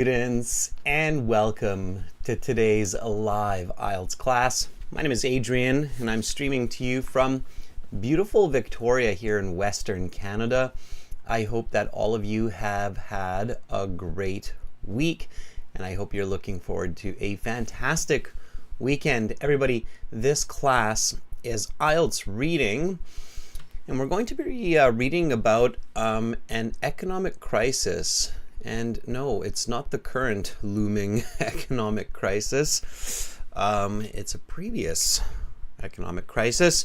Students, and welcome to today's live IELTS class. My name is Adrian and I'm streaming to you from beautiful Victoria here in Western Canada. I hope that all of you have had a great week and I hope you're looking forward to a fantastic weekend. Everybody, this class is IELTS reading and we're going to be reading about an economic crisis. And no, it's not the current looming economic crisis. It's a previous economic crisis.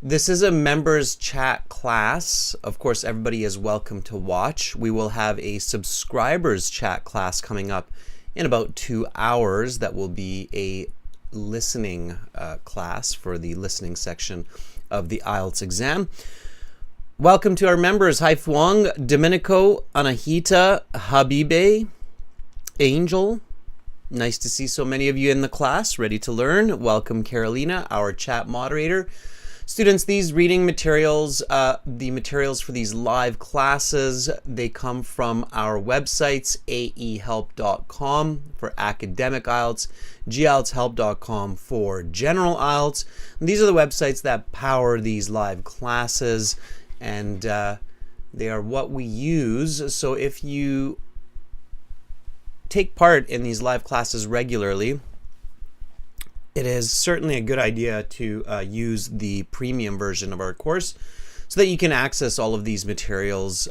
This is a members chat class. Of course, everybody is welcome to watch. We will have a subscribers chat class coming up in about 2 hours. That will be a listening class for the listening section of the IELTS exam. Welcome to our members. Hai Fuang, Domenico, Anahita, Habibe, Angel. Nice to see so many of you in the class, ready to learn. Welcome Carolina, our chat moderator. Students, these reading materials, the materials for these live classes, they come from our websites, aehelp.com for academic IELTS, gieltshelp.com for general IELTS. And these are the websites that power these live classes. And they are what we use. So if you take part in these live classes regularly, it is certainly a good idea to use the premium version of our course so that you can access all of these materials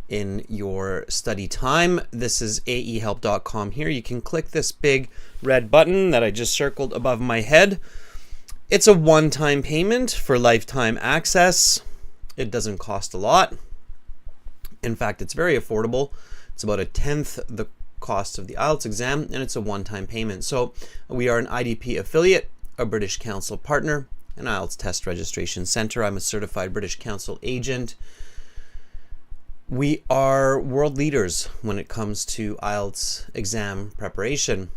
in your study time. This is aehelp.com here. You can click this big red button that I just circled above my head. It's a one-time payment for lifetime access. It doesn't cost a lot. In fact, it's very affordable. It's about 1/10 the cost of the IELTS exam, and it's a one-time payment. So we are an IDP affiliate, a British Council partner, an IELTS test registration center. I'm a certified British Council agent. We are world leaders when it comes to IELTS exam preparation.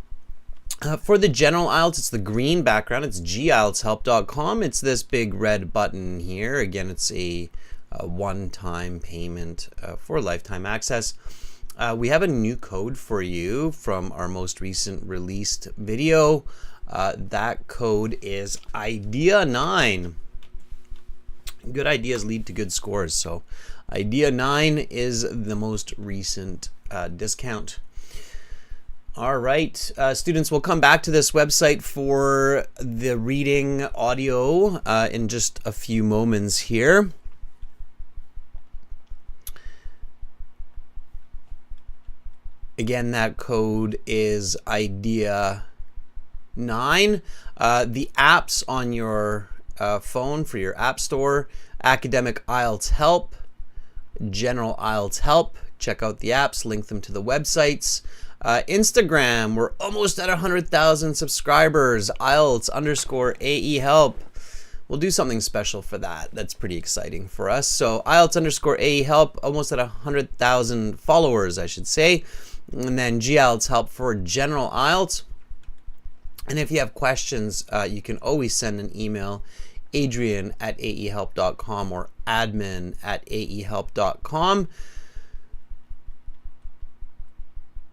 For the general IELTS, it's the green background. It's gieltshelp.com. It's this big red button here. Again, it's a one-time payment for lifetime access. We have a new code for you from our most recent released video. That code is IDEA9. Good ideas lead to good scores. So IDEA9 is the most recent discount. All right, students, we'll come back to this website for the reading audio in just a few moments here. Again, that code is IDEA9. The apps on your phone for your app store, Academic IELTS Help, General IELTS Help. Check out the apps, link them to the websites. Instagram, we're almost at 100,000 subscribers. IELTS_AEHelp. We'll do something special for that. That's pretty exciting for us. So IELTS_AEHelp, almost at 100,000 followers, I should say. And then GIELTS Help for General IELTS. And if you have questions, you can always send an email, adrian@aehelp.com or admin@aehelp.com.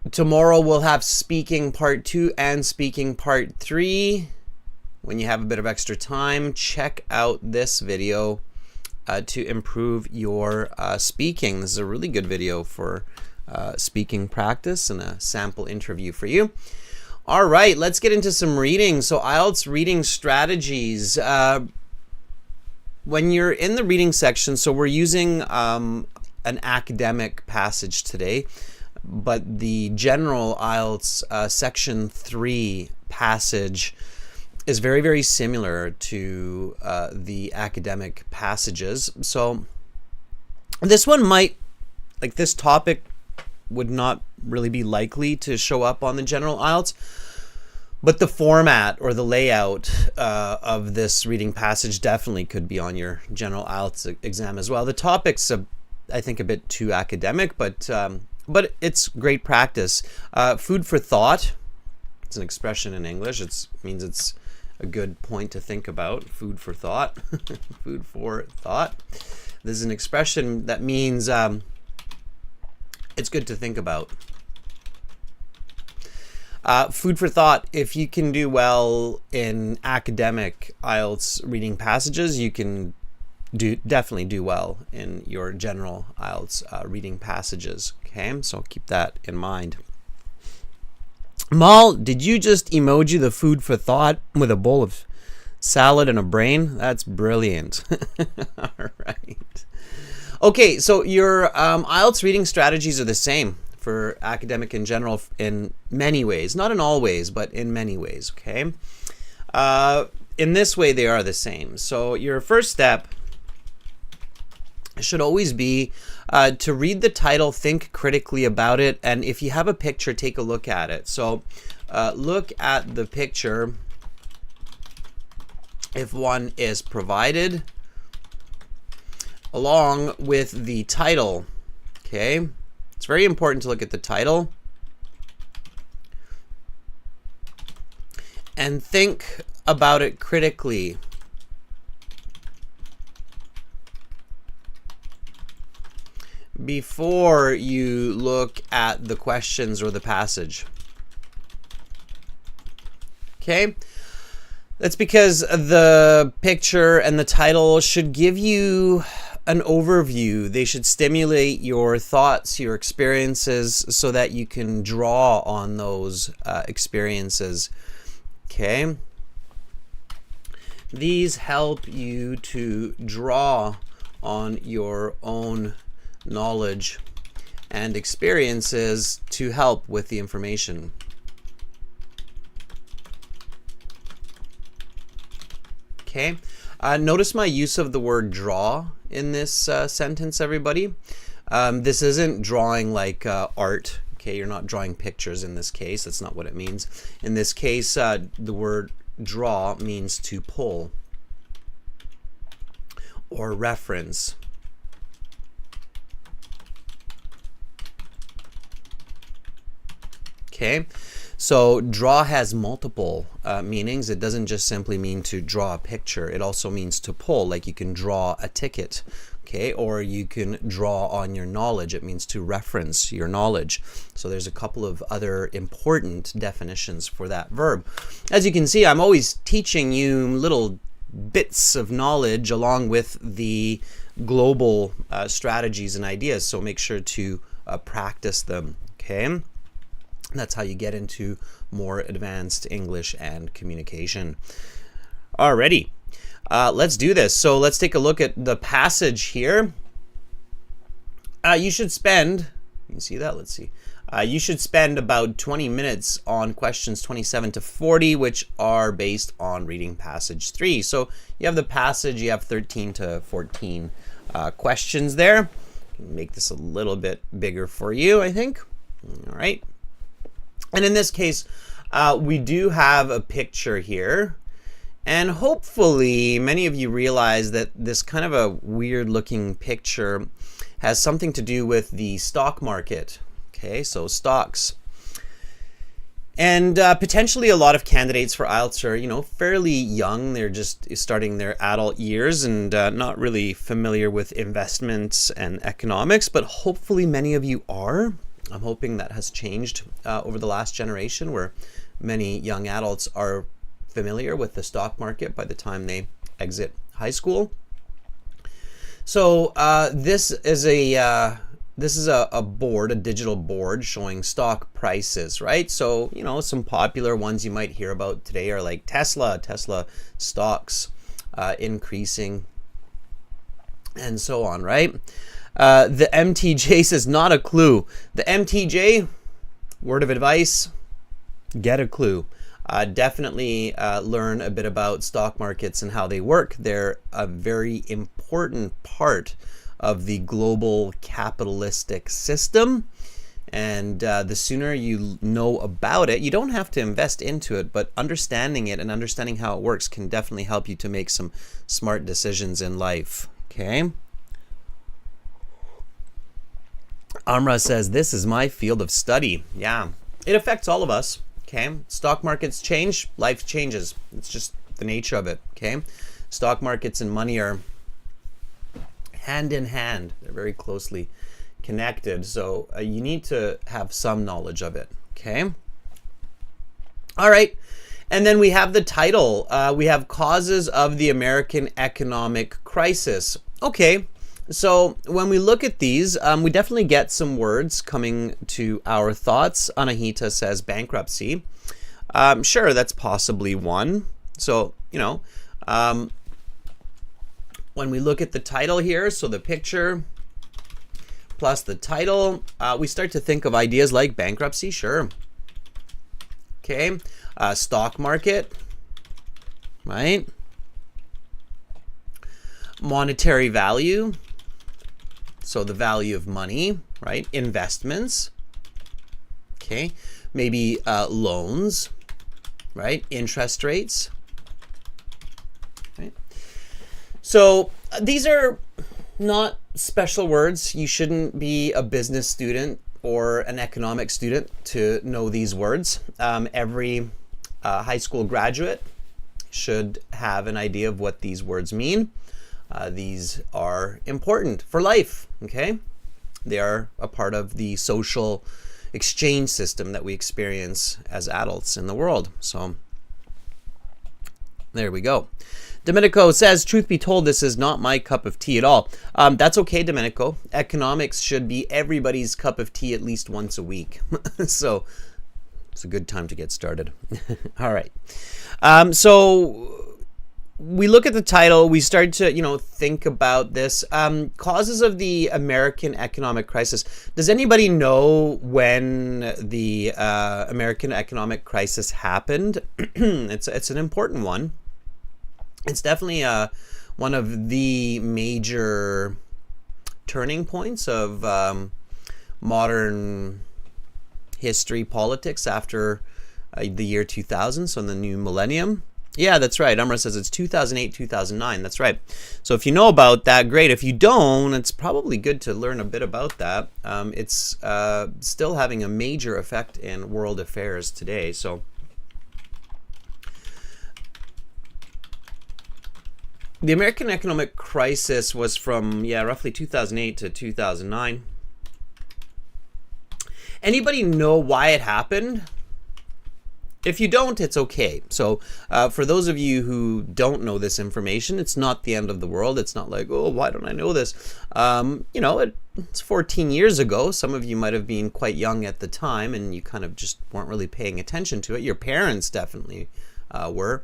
Tomorrow we'll have speaking part 2 and speaking part 3. When you have a bit of extra time, check out this video to improve your speaking. This is a really good video for speaking practice and a sample interview for you. All right, let's get into some reading. So IELTS reading strategies. When you're in the reading section, so we're using an academic passage today. But the general IELTS section 3 passage is very, very similar to the academic passages. So this one might, like this topic would not really be likely to show up on the general IELTS, but the format or the layout of this reading passage definitely could be on your general IELTS exam as well. The topic's, I think, a bit too academic, but it's great practice. Food for thought. It's an expression in English. It means it's a good point to think about. Food for thought. Food for thought. This is an expression that means it's good to think about. Food for thought. If you can do well in academic IELTS reading passages, you can definitely do well in your general IELTS reading passages. Okay, so keep that in mind. Mal, did you just emoji the food for thought with a bowl of salad and a brain? That's brilliant. All right. Okay, so your IELTS reading strategies are the same for academic in general in many ways. Not in all ways, but in many ways, okay? In this way, they are the same. So your first step should always be to read the title, think critically about it, and if you have a picture, take a look at it. So look at the picture if one is provided, along with the title. Okay, it's very important to look at the title and think about it critically. Before you look at the questions or the passage. Okay? That's because the picture and the title should give you an overview. They should stimulate your thoughts, your experiences, so that you can draw on those experiences. Okay? These help you to draw on your own knowledge and experiences to help with the information. Okay, notice my use of the word draw in this sentence, everybody. This isn't drawing like art. Okay, you're not drawing pictures in this case. That's not what it means. In this case, the word draw means to pull or reference. Okay, so draw has multiple meanings. It doesn't just simply mean to draw a picture. It also means to pull, like you can draw a ticket, okay, or you can draw on your knowledge. It means to reference your knowledge. So there's a couple of other important definitions for that verb. As you can see, I'm always teaching you little bits of knowledge along with the global strategies and ideas, so make sure to practice them, okay? That's how you get into more advanced English and communication. Alrighty, let's do this. So let's take a look at the passage here. You should spend, you can see that, let's see. You should spend about 20 minutes on questions 27 to 40, which are based on reading passage 3. So you have the passage, you have 13 to 14 questions there. Make this a little bit bigger for you, I think. All right. And in this case, we do have a picture here. And hopefully many of you realize that this kind of a weird looking picture has something to do with the stock market. Okay, so stocks. And potentially a lot of candidates for IELTS are, you know, fairly young. They're just starting their adult years and not really familiar with investments and economics, but hopefully many of you are. I'm hoping that has changed over the last generation, where many young adults are familiar with the stock market by the time they exit high school. So this is a board, a digital board showing stock prices, right? So, you know, some popular ones you might hear about today are like Tesla stocks increasing, and so on, right? The MTJ says not a clue. The MTJ, word of advice, get a clue. Definitely learn a bit about stock markets and how they work. They're a very important part of the global capitalistic system. And the sooner you know about it, you don't have to invest into it, but understanding it and understanding how it works can definitely help you to make some smart decisions in life. Okay? Amra says, this is my field of study. Yeah, it affects all of us. Okay, stock markets change, life changes. It's just the nature of it. Okay, stock markets and money are hand in hand. They're very closely connected. So you need to have some knowledge of it. Okay. All right. And then we have the title. We have Causes of the American Economic Crisis. Okay. So when we look at these, we definitely get some words coming to our thoughts. Anahita says bankruptcy. Sure, that's possibly one. So, when we look at the title here, so the picture plus the title, we start to think of ideas like bankruptcy. Sure. Okay. Stock market, right? Monetary value. So the value of money, right? Investments. Okay. Maybe loans, right? Interest rates. Right? So these are not special words. You shouldn't be a business student or an economic student to know these words. Every high school graduate should have an idea of what these words mean. These are important for life, okay? They are a part of the social exchange system that we experience as adults in the world. So there we go. Domenico says, truth be told, this is not my cup of tea at all. That's okay, Domenico. Economics should be everybody's cup of tea at least once a week. So it's a good time to get started. All right. So we look at the title, we start to, think about this. Causes of the American economic crisis. Does anybody know when the American economic crisis happened? It's an important one. It's definitely one of the major turning points of modern history, politics after the year 2000, so in the new millennium. Yeah, that's right. Amra says it's 2008, 2009. That's right. So if you know about that, great. If you don't, it's probably good to learn a bit about that. It's still having a major effect in world affairs today. So the American economic crisis was from, roughly 2008 to 2009. Anybody know why it happened? If you don't, it's okay. So for those of you who don't know this information, it's not the end of the world. It's not like, oh, why don't I know this? It's 14 years ago. Some of you might have been quite young at the time and you kind of just weren't really paying attention to it. Your parents definitely were.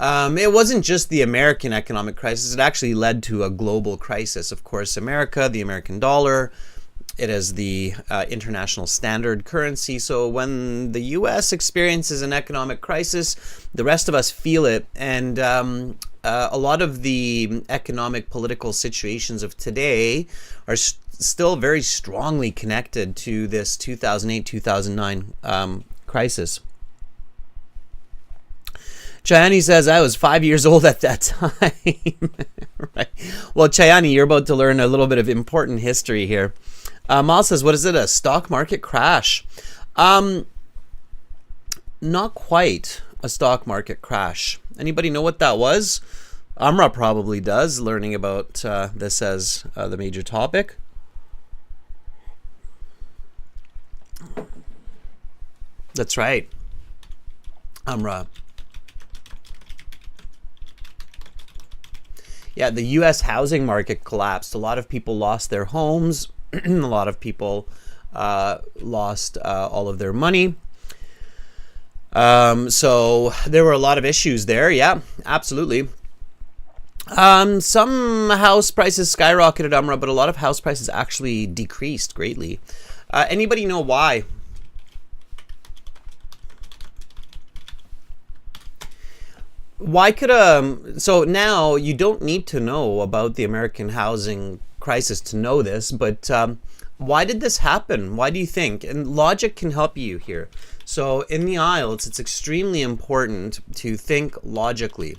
It wasn't just the American economic crisis. It actually led to a global crisis. Of course, America, the American dollar, it is the international standard currency. So when the U.S. experiences an economic crisis, the rest of us feel it. And a lot of the economic political situations of today are still very strongly connected to this 2008-2009 crisis. Chayani says, I was 5 years old at that time. Right. Well, Chayani, you're about to learn a little bit of important history here. Mal says, what is it, a stock market crash? Not quite a stock market crash. Anybody know what that was? Amra probably does, learning about this as the major topic. That's right. Amra. Yeah, the U.S. housing market collapsed. A lot of people lost their homes. A lot of people lost all of their money. So there were a lot of issues there. Yeah, absolutely. Some house prices skyrocketed, Amra, but a lot of house prices actually decreased greatly. Anybody know why? Why could so now you don't need to know about the American housing crisis to know this, but why did this happen? Why do you think? And logic can help you here. So in the IELTS, it's extremely important to think logically.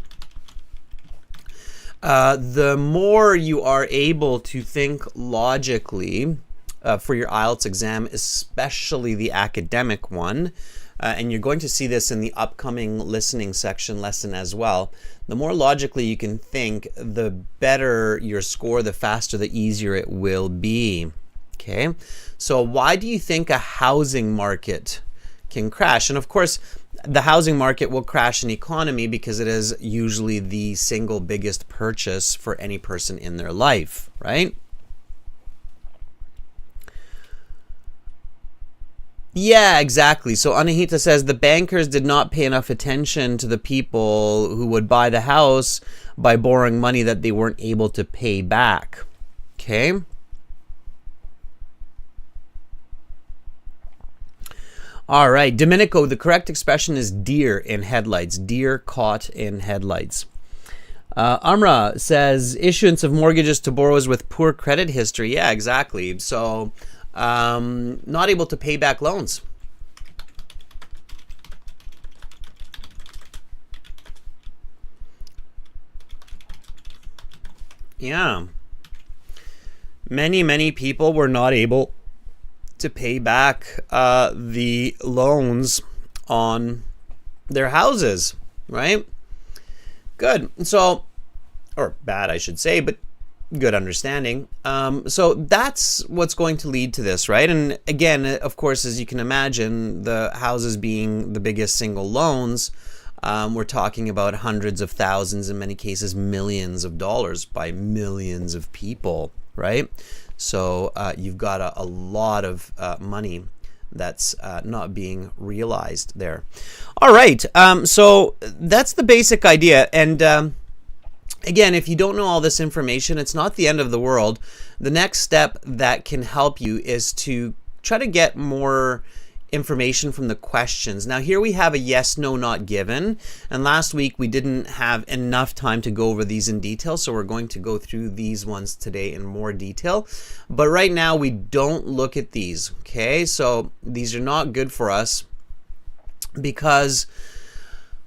The more you are able to think logically for your IELTS exam, especially the academic one, and you're going to see this in the upcoming listening section lesson as well. The more logically you can think, the better your score, the faster, the easier it will be. Okay, so why do you think a housing market can crash. And of course, the housing market will crash an economy because it is usually the single biggest purchase for any person in their life, right? Yeah, exactly. So Anahita says the bankers did not pay enough attention to the people who would buy the house by borrowing money that they weren't able to pay back. Okay. All right, Domenico, the correct expression is deer in headlights. Deer caught in headlights. Amra says issuance of mortgages to borrowers with poor credit history. Yeah, exactly. So not able to pay back loans. Yeah. Many people were not able to pay back the loans on their houses, right? Good. So, or bad, I should say, but good understanding. So that's what's going to lead to this, right? And again, of course, as you can imagine, the houses being the biggest single loans, we're talking about hundreds of thousands, in many cases, millions of dollars by millions of people, right? So you've got a lot of money that's not being realized there. All right, so that's the basic idea. And again, if you don't know all this information, it's not the end of the world. The next step that can help you is to try to get more information from the questions. Now here we have a yes, no, not given, and last week we didn't have enough time to go over these in detail, so we're going to go through these ones today in more detail. But right now we don't look at these, okay? So these are not good for us because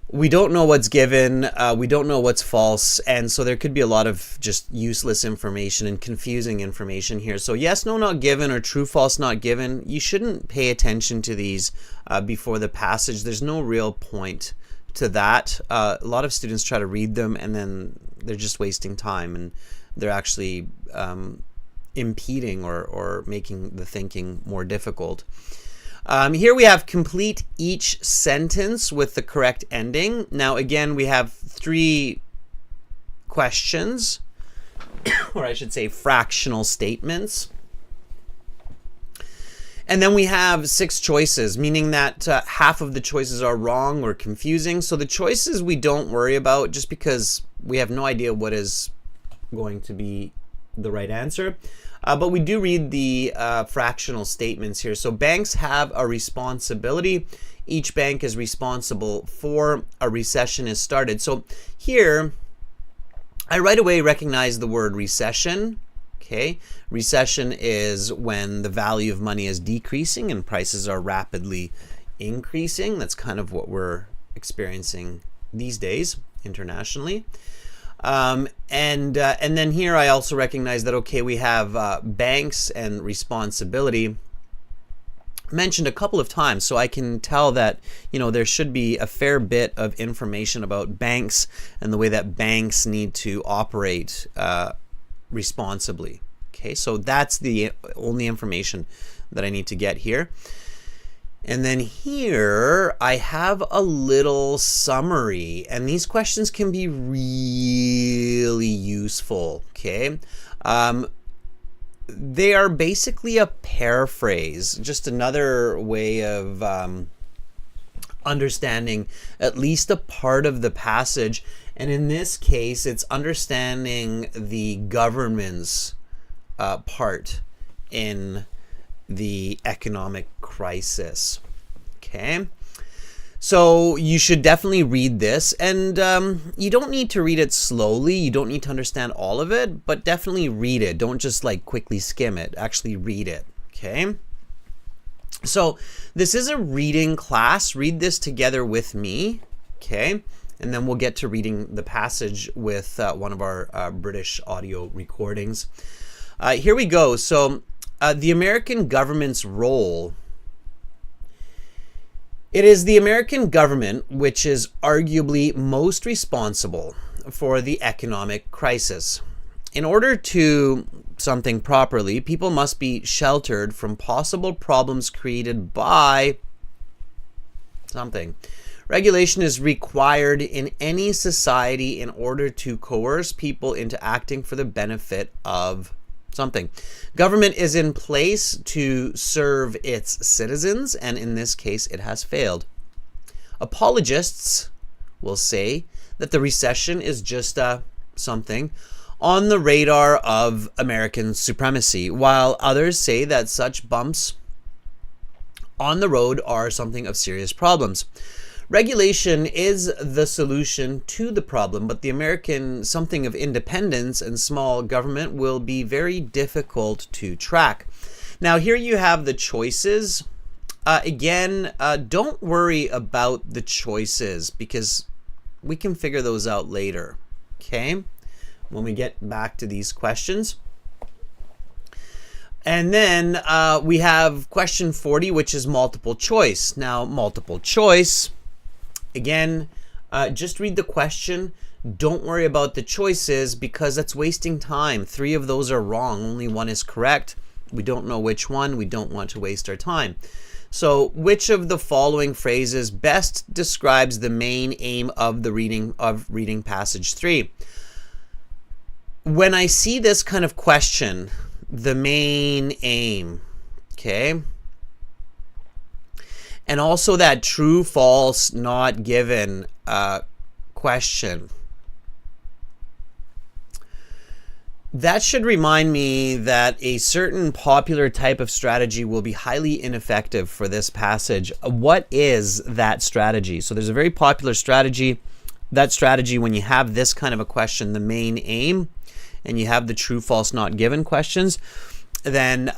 we don't know what's given, we don't know what's false, and so there could be a lot of just useless information and confusing information here. So yes, no, not given, or true, false, not given, you shouldn't pay attention to these before the passage. There's no real point to that. A lot of students try to read them and then they're just wasting time, and they're actually impeding or making the thinking more difficult. Here we have complete each sentence with the correct ending. Now again, we have 3 questions, or I should say fractional statements. And then we have 6 choices, meaning that half of the choices are wrong or confusing. So the choices we don't worry about just because we have no idea what is going to be the right answer. But we do read the fractional statements here. So banks have a responsibility. Each bank is responsible for a recession is started. So here, I right away recognize the word recession. Okay, recession is when the value of money is decreasing and prices are rapidly increasing. That's kind of what we're experiencing these days internationally. And then here I also recognize that, okay, we have banks and responsibility mentioned a couple of times, so I can tell that, you know, there should be a fair bit of information about banks and the way that banks need to operate responsibly. Okay, so that's the only information that I need to get here. And then here I have a little summary, and these questions can be really useful, okay? They are basically a paraphrase, just another way of understanding at least a part of the passage. And in this case, it's understanding the government's part in the economic crisis. Okay, so you should definitely read this, and you don't need to read it slowly. You don't need to understand all of it, but definitely read it. Don't just like quickly skim it. Actually read it. Okay, so this is a reading class. Read this together with me. Okay, and then we'll get to reading the passage with one of our British audio recordings. Here we go. So the American government's role. It is the American government which is arguably most responsible for the economic crisis. In order to something properly, people must be sheltered from possible problems created by something. Regulation is required in any society in order to coerce people into acting for the benefit of something. Government is in place to serve its citizens, and in this case, it has failed. Apologists will say that the recession is just something on the radar of American supremacy, while others say that such bumps on the road are something of serious problems. Regulation is the solution to the problem, but the American something of independence and small government will be very difficult to track. Now, here you have the choices. Again, don't worry about the choices because we can figure those out later, okay, when we get back to these questions. And then we have question 40, which is multiple choice. Now, multiple choice, again, just read the question. Don't worry about the choices because that's wasting time. 3 of those are wrong. Only 1 is correct. We don't know which one. We don't want to waste our time. So, which of the following phrases best describes the main aim of the reading passage 3? When I see this kind of question, the main aim, okay? And also that true, false, not given question. That should remind me that a certain popular type of strategy will be highly ineffective for this passage. What is that strategy? So there's a very popular strategy. That strategy, when you have this kind of a question, the main aim, and you have the true, false, not given questions, then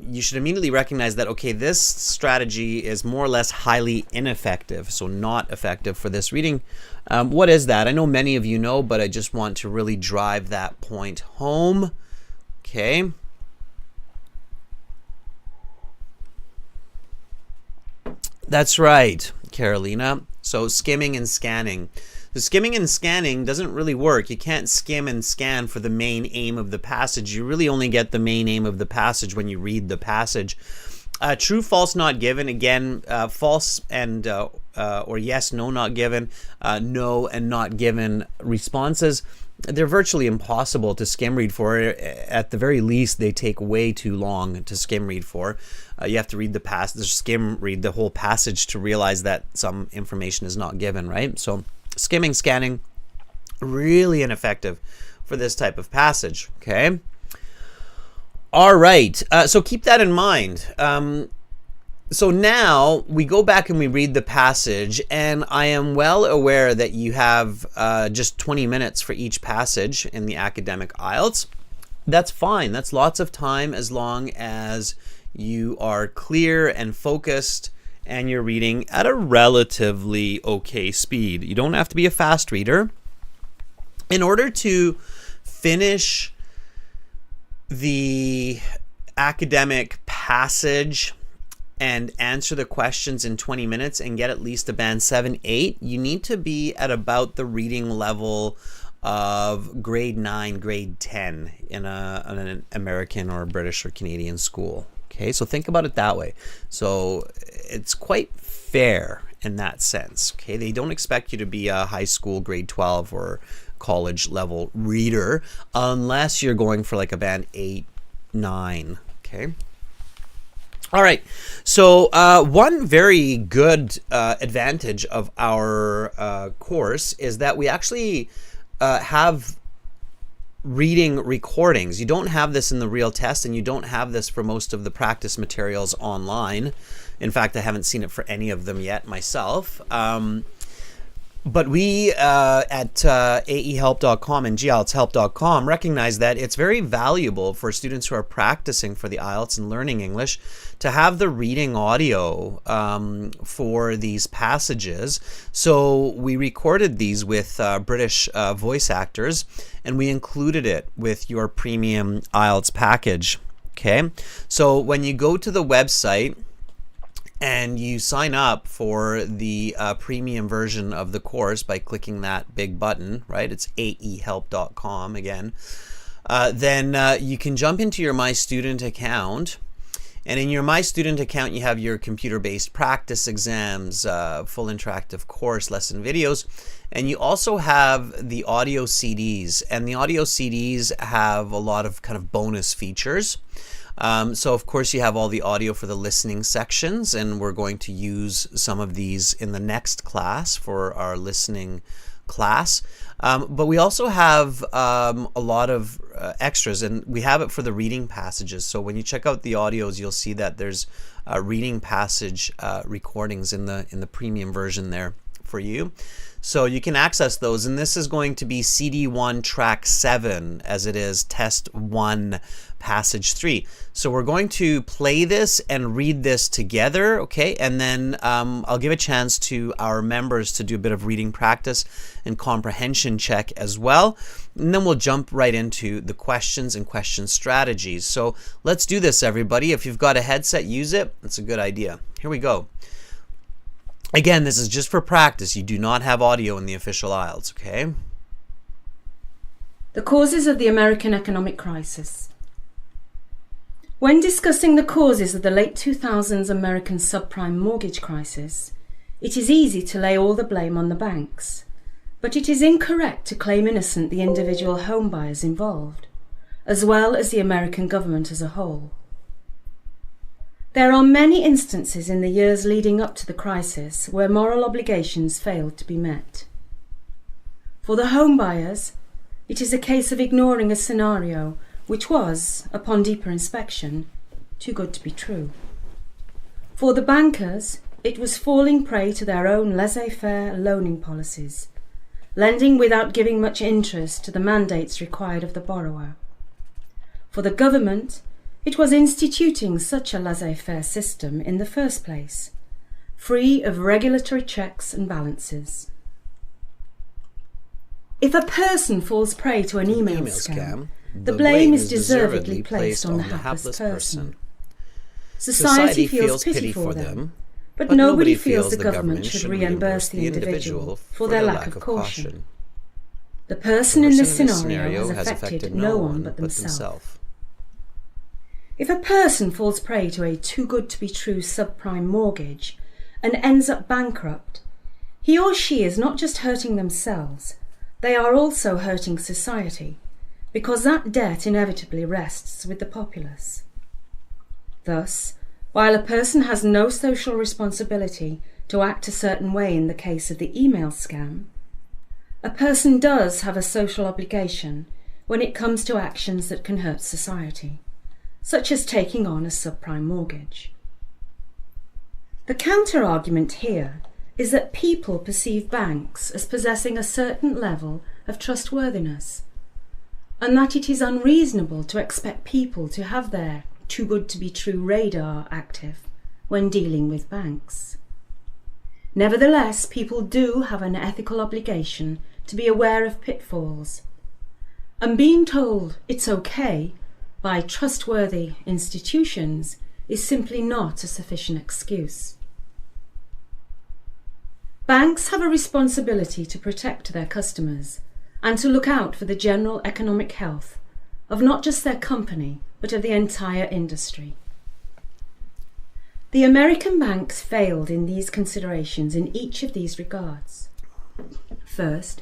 you should immediately recognize that, okay, this strategy is more or less highly ineffective, so not effective for this reading. What is that? I know many of you know, but I just want to really drive that point home. Okay. That's right, Carolina. So skimming and scanning. The skimming and scanning doesn't really work. You can't skim and scan for the main aim of the passage. You really only get the main aim of the passage when you read the passage. True, false, not given. Again, false and or yes, no, not given. No and not given responses. They're virtually impossible to skim read for. At the very least, they take way too long to skim read for. You have to read the passage, skim read the whole passage to realize that some information is not given, right? So skimming, scanning, really ineffective for this type of passage, okay? All right, so keep that in mind. So now we go back and we read the passage, and I am well aware that you have just 20 minutes for each passage in the academic IELTS. That's fine. That's lots of time as long as you are clear and focused and you're reading at a relatively okay speed. You don't have to be a fast reader. In order to finish the academic passage and answer the questions in 20 minutes and get at least a band 7-8, you need to be at about the reading level of grade 9, grade 10 in an American or British or Canadian school. Okay, so think about it that way. So it's quite fair in that sense. Okay, they don't expect you to be a high school grade 12 or college level reader unless you're going for like a band 8, 9. Okay. All right. So one very good advantage of our course is that we actually have reading recordings. You don't have this in the real test, and you don't have this for most of the practice materials online. In fact, I haven't seen it for any of them yet myself. But we at aehelp.com and gieltshelp.com recognize that it's very valuable for students who are practicing for the IELTS and learning English to have the reading audio for these passages. So we recorded these with British voice actors, and we included it with your premium IELTS package. Okay, so when you go to the website and you sign up for the premium version of the course by clicking that big button, right? It's aehelp.com again. Then you can jump into your My Student account, And in your My Student account, you have your computer-based practice exams, full interactive course, lesson videos, and you also have the audio CDs. And the audio CDs have a lot of kind of bonus features. So of course you have all the audio for the listening sections, and we're going to use some of these in the next class for our listening class. But we also have a lot of extras, and we have it for the reading passages. So when you check out the audios, you'll see that there's reading passage recordings in the premium version there for you. So you can access those, and this is going to be CD1 track 7 as it is test 1 passage 3. So we're going to play this and read this together, okay? And then I'll give a chance to our members to do a bit of reading practice and comprehension check as well. And then we'll jump right into the questions and question strategies. So let's do this, everybody. If you've got a headset, use it. It's a good idea. Here we go. Again, this is just for practice. You do not have audio in the official IELTS, okay? The causes of the American economic crisis. When discussing the causes of the late 2000s American subprime mortgage crisis, it is easy to lay all the blame on the banks, but it is incorrect to claim innocent the individual homebuyers involved, as well as the American government as a whole. There are many instances in the years leading up to the crisis where moral obligations failed to be met. For the homebuyers, it is a case of ignoring a scenario which was, upon deeper inspection, too good to be true. For the bankers, it was falling prey to their own laissez-faire loaning policies, lending without giving much interest to the mandates required of the borrower. For the government, it was instituting such a laissez-faire system in the first place, free of regulatory checks and balances. If a person falls prey to an email scam, the blame is deservedly placed on the hapless person. Society feels pity for them, but nobody feels the government should reimburse the individual for their lack of caution. The person in this scenario has affected no one but themselves. If a person falls prey to a too-good-to-be-true subprime mortgage and ends up bankrupt, he or she is not just hurting themselves, they are also hurting society, because that debt inevitably rests with the populace. Thus, while a person has no social responsibility to act a certain way in the case of the email scam, a person does have a social obligation when it comes to actions that can hurt society, such as taking on a subprime mortgage. The counter-argument here is that people perceive banks as possessing a certain level of trustworthiness, and that it is unreasonable to expect people to have their too-good-to-be-true radar active when dealing with banks. Nevertheless, people do have an ethical obligation to be aware of pitfalls, and being told it's okay by trustworthy institutions is simply not a sufficient excuse. Banks have a responsibility to protect their customers and to look out for the general economic health of not just their company, but of the entire industry. The American banks failed in these considerations in each of these regards. First,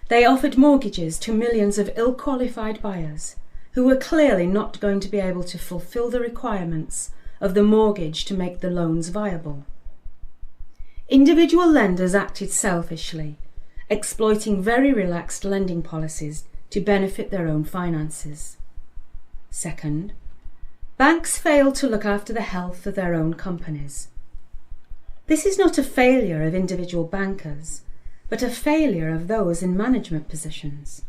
they offered mortgages to millions of ill-qualified buyers who were clearly not going to be able to fulfill the requirements of the mortgage to make the loans viable. Individual lenders acted selfishly, exploiting very relaxed lending policies to benefit their own finances. Second, banks failed to look after the health of their own companies. This is not a failure of individual bankers, but a failure of those in management positions.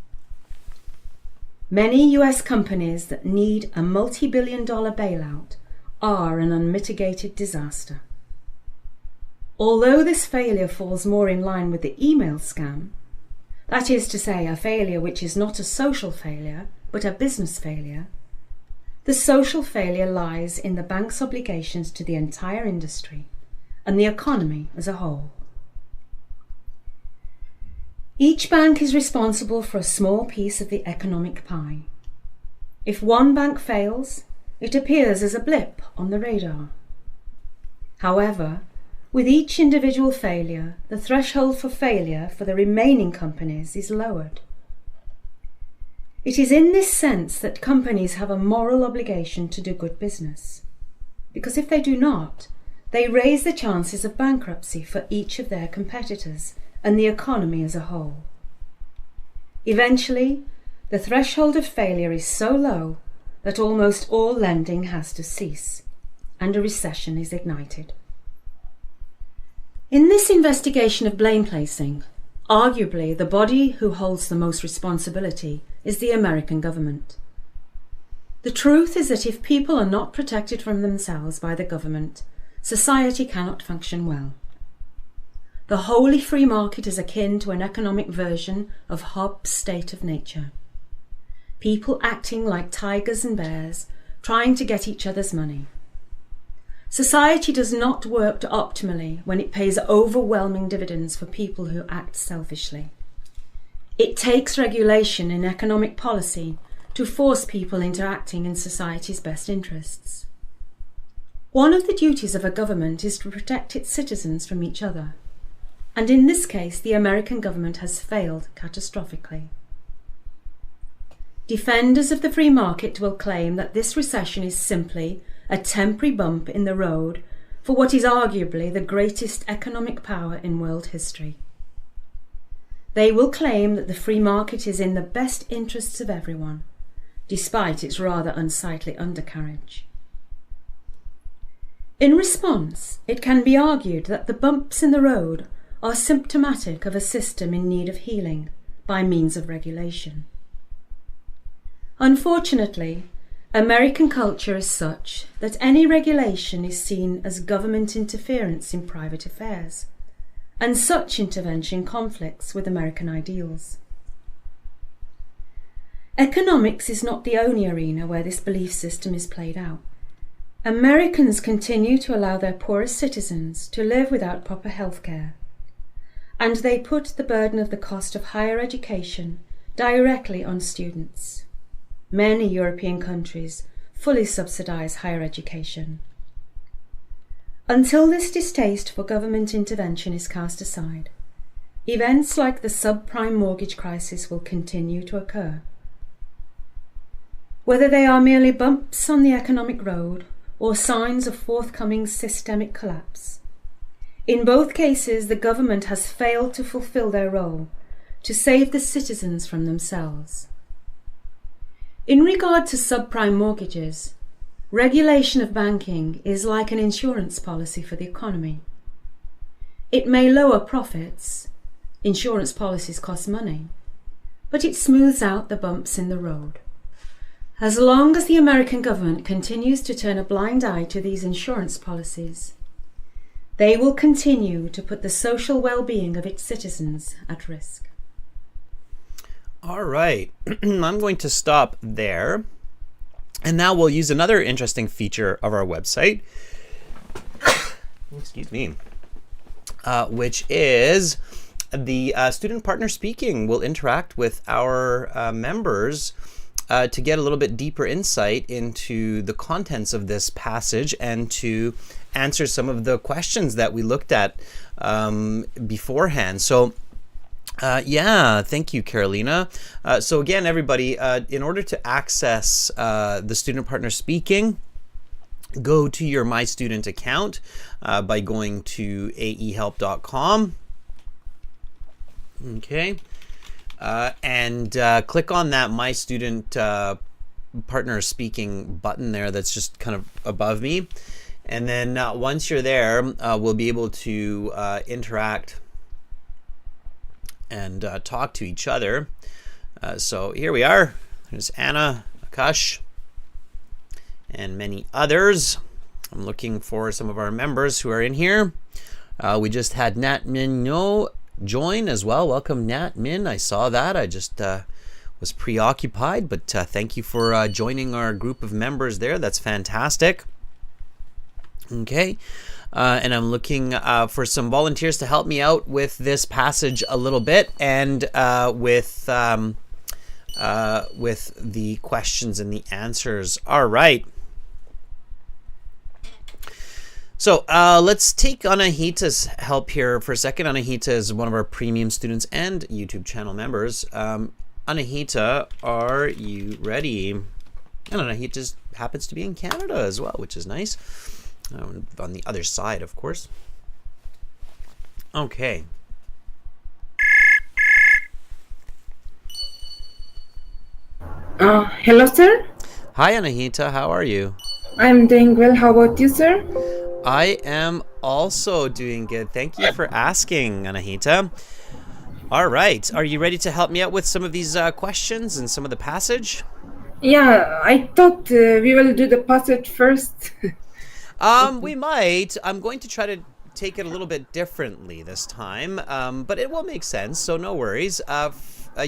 Many US companies that need a multi-billion-dollar bailout are an unmitigated disaster. Although this failure falls more in line with the email scam, that is to say, a failure which is not a social failure, but a business failure, the social failure lies in the bank's obligations to the entire industry and the economy as a whole. Each bank is responsible for a small piece of the economic pie. If one bank fails, it appears as a blip on the radar. However, with each individual failure, the threshold for failure for the remaining companies is lowered. It is in this sense that companies have a moral obligation to do good business, because if they do not, they raise the chances of bankruptcy for each of their competitors and the economy as a whole. Eventually, the threshold of failure is so low that almost all lending has to cease, and a recession is ignited. In this investigation of blame placing, arguably the body who holds the most responsibility is the American government. The truth is that if people are not protected from themselves by the government, society cannot function well. The wholly free market is akin to an economic version of Hobbes' state of nature. People acting like tigers and bears, trying to get each other's money. Society does not work optimally when it pays overwhelming dividends for people who act selfishly. It takes regulation in economic policy to force people into acting in society's best interests. One of the duties of a government is to protect its citizens from each other, and in this case the American government has failed catastrophically. Defenders of the free market will claim that this recession is simply a temporary bump in the road for what is arguably the greatest economic power in world history. They will claim that the free market is in the best interests of everyone, despite its rather unsightly undercarriage. In response, it can be argued that the bumps in the road are symptomatic of a system in need of healing by means of regulation. Unfortunately, American culture is such that any regulation is seen as government interference in private affairs, and such intervention conflicts with American ideals. Economics is not the only arena where this belief system is played out. Americans continue to allow their poorest citizens to live without proper health care, and they put the burden of the cost of higher education directly on students. Many European countries fully subsidize higher education. Until this distaste for government intervention is cast aside, events like the subprime mortgage crisis will continue to occur. Whether they are merely bumps on the economic road or signs of forthcoming systemic collapse, in both cases the government has failed to fulfill their role to save the citizens from themselves. In regard to subprime mortgages, regulation of banking is like an insurance policy for the economy. It may lower profits, insurance policies cost money, but it smooths out the bumps in the road. As long as the American government continues to turn a blind eye to these insurance policies, they will continue to put the social well-being of its citizens at risk. All right, I'm going to stop there. And now we'll use another interesting feature of our website, excuse me, which is the student partner speaking. Will interact with our members to get a little bit deeper insight into the contents of this passage and to answer some of the questions that we looked at beforehand. So thank you, Carolina. So again, everybody, in order to access the student partner speaking, go to your My Student account by going to aehelp.com. Okay. And click on that My Student Partner Speaking button there that's just kind of above me. And then once you're there, we'll be able to interact and talk to each other. So here we are. There's Anna, Akash, and many others. I'm looking for some of our members who are in here. We just had Nat Min join as well. Welcome, Nat Min. I saw that. I just was preoccupied, but thank you for joining our group of members there. That's fantastic. Okay. And I'm looking for some volunteers to help me out with this passage a little bit and with the questions and the answers. All right. So let's take Anahita's help here for a second. Anahita is one of our premium students and YouTube channel members. Anahita, are you ready? And Anahita just happens to be in Canada as well, which is nice. On the other side, of course. Okay. Hello, sir. Hi, Anahita. How are you? I'm doing well. How about you, sir? I am also doing good. Thank you for asking, Anahita. All right. Are you ready to help me out with some of these questions and some of the passage? Yeah, I thought we will do the passage first. We might. I'm going to try to take it a little bit differently this time, but it will make sense, so no worries.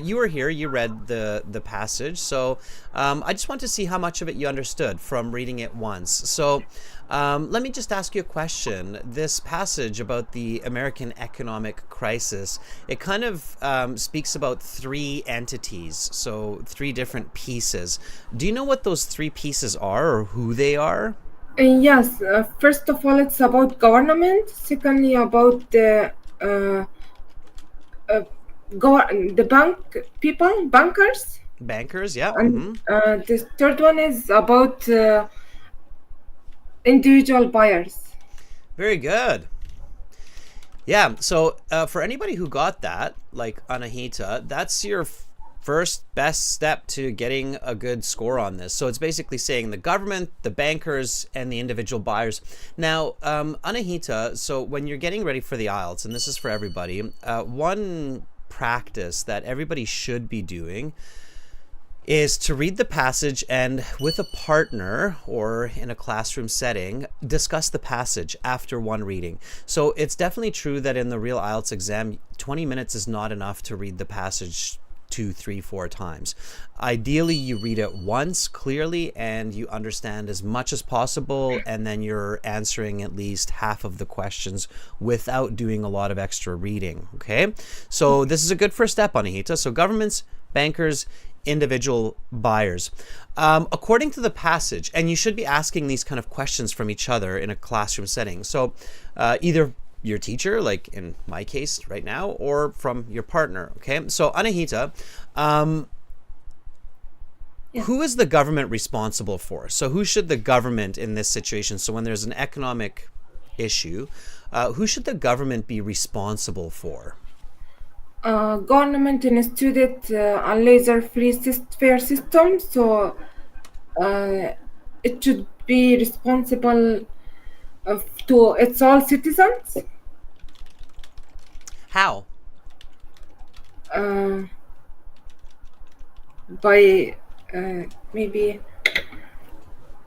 You were here, you read the passage, so I just want to see how much of it you understood from reading it once. So let me just ask you a question. This passage about the American economic crisis, it kind of speaks about three entities, so three different pieces. Do you know what those three pieces are or who they are? Yes, first of all, it's about government. Secondly, about the bankers. Bankers, yeah. And the third one is about individual buyers. Very good. Yeah, so for anybody who got that, like Anahita, that's your first best step to getting a good score on this. So it's basically saying the government, the bankers, and the individual buyers. Now, Anahita, so when you're getting ready for the IELTS, and this is for everybody, one practice that everybody should be doing is to read the passage and with a partner or in a classroom setting, discuss the passage after one reading. So it's definitely true that in the real IELTS exam, 20 minutes is not enough to read the passage 2, 3, 4 times. Ideally, you read it once clearly and you understand as much as possible, and then you're answering at least half of the questions without doing a lot of extra reading. Okay, so this is a good first step, Anahita. So governments, bankers, individual buyers. According to the passage, and you should be asking these kind of questions from each other in a classroom setting. So either your teacher, like in my case right now, or from your partner. Okay, so Anahita, who is the government responsible for? So who should the government in this situation, so when there's an economic issue, who should the government be responsible for? Government instituted a laser-free fair system, so it should be responsible to its all citizens. How? By maybe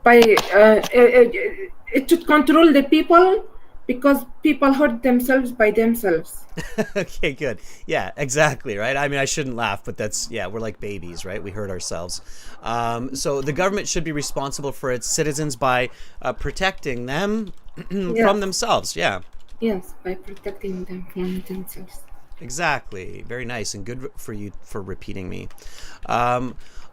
by it should control the people, because people hurt themselves by themselves. Okay, good. Yeah, exactly, right? I mean, I shouldn't laugh, but that's, yeah, we're like babies, right? We hurt ourselves. So the government should be responsible for its citizens by protecting them from themselves. Yeah. Yes, by protecting them from themselves. Exactly. Very nice, and good for you for repeating me.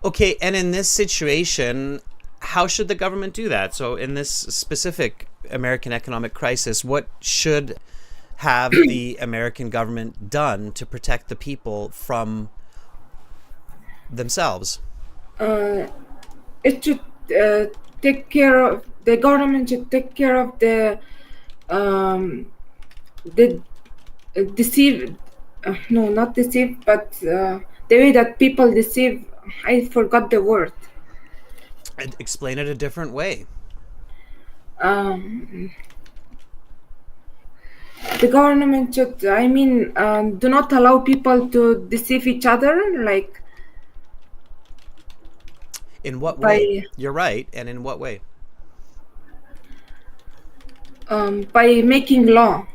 Okay, and in this situation, how should the government do that? So in this specific American economic crisis, what should have the American government done to protect the people from themselves? It should take care of, the government should take care of the deceive, no, not deceive, but the way that people deceive. I forgot the word. Explain it a different way. The government should, I mean, do not allow people to deceive each other, like. In what way? You're right. And in what way? By making law.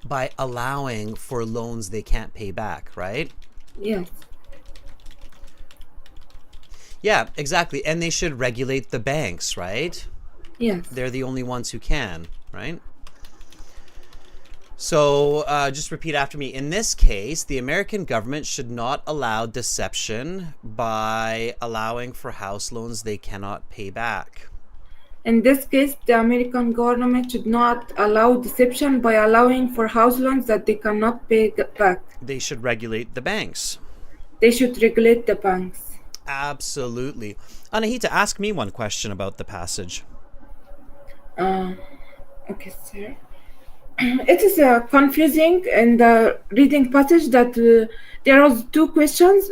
By allowing for loans they can't pay back, right? Yes. Yeah, exactly. And they should regulate the banks, right? Yes. They're the only ones who can, right? So just repeat after me. In this case, the American government should not allow deception by allowing for house loans they cannot pay back. In this case, the American government should not allow deception by allowing for house loans that they cannot pay back. They should regulate the banks. They should regulate the banks. Absolutely. Anahita, ask me one question about the passage. Okay, sir. It is confusing in the reading passage that there are two questions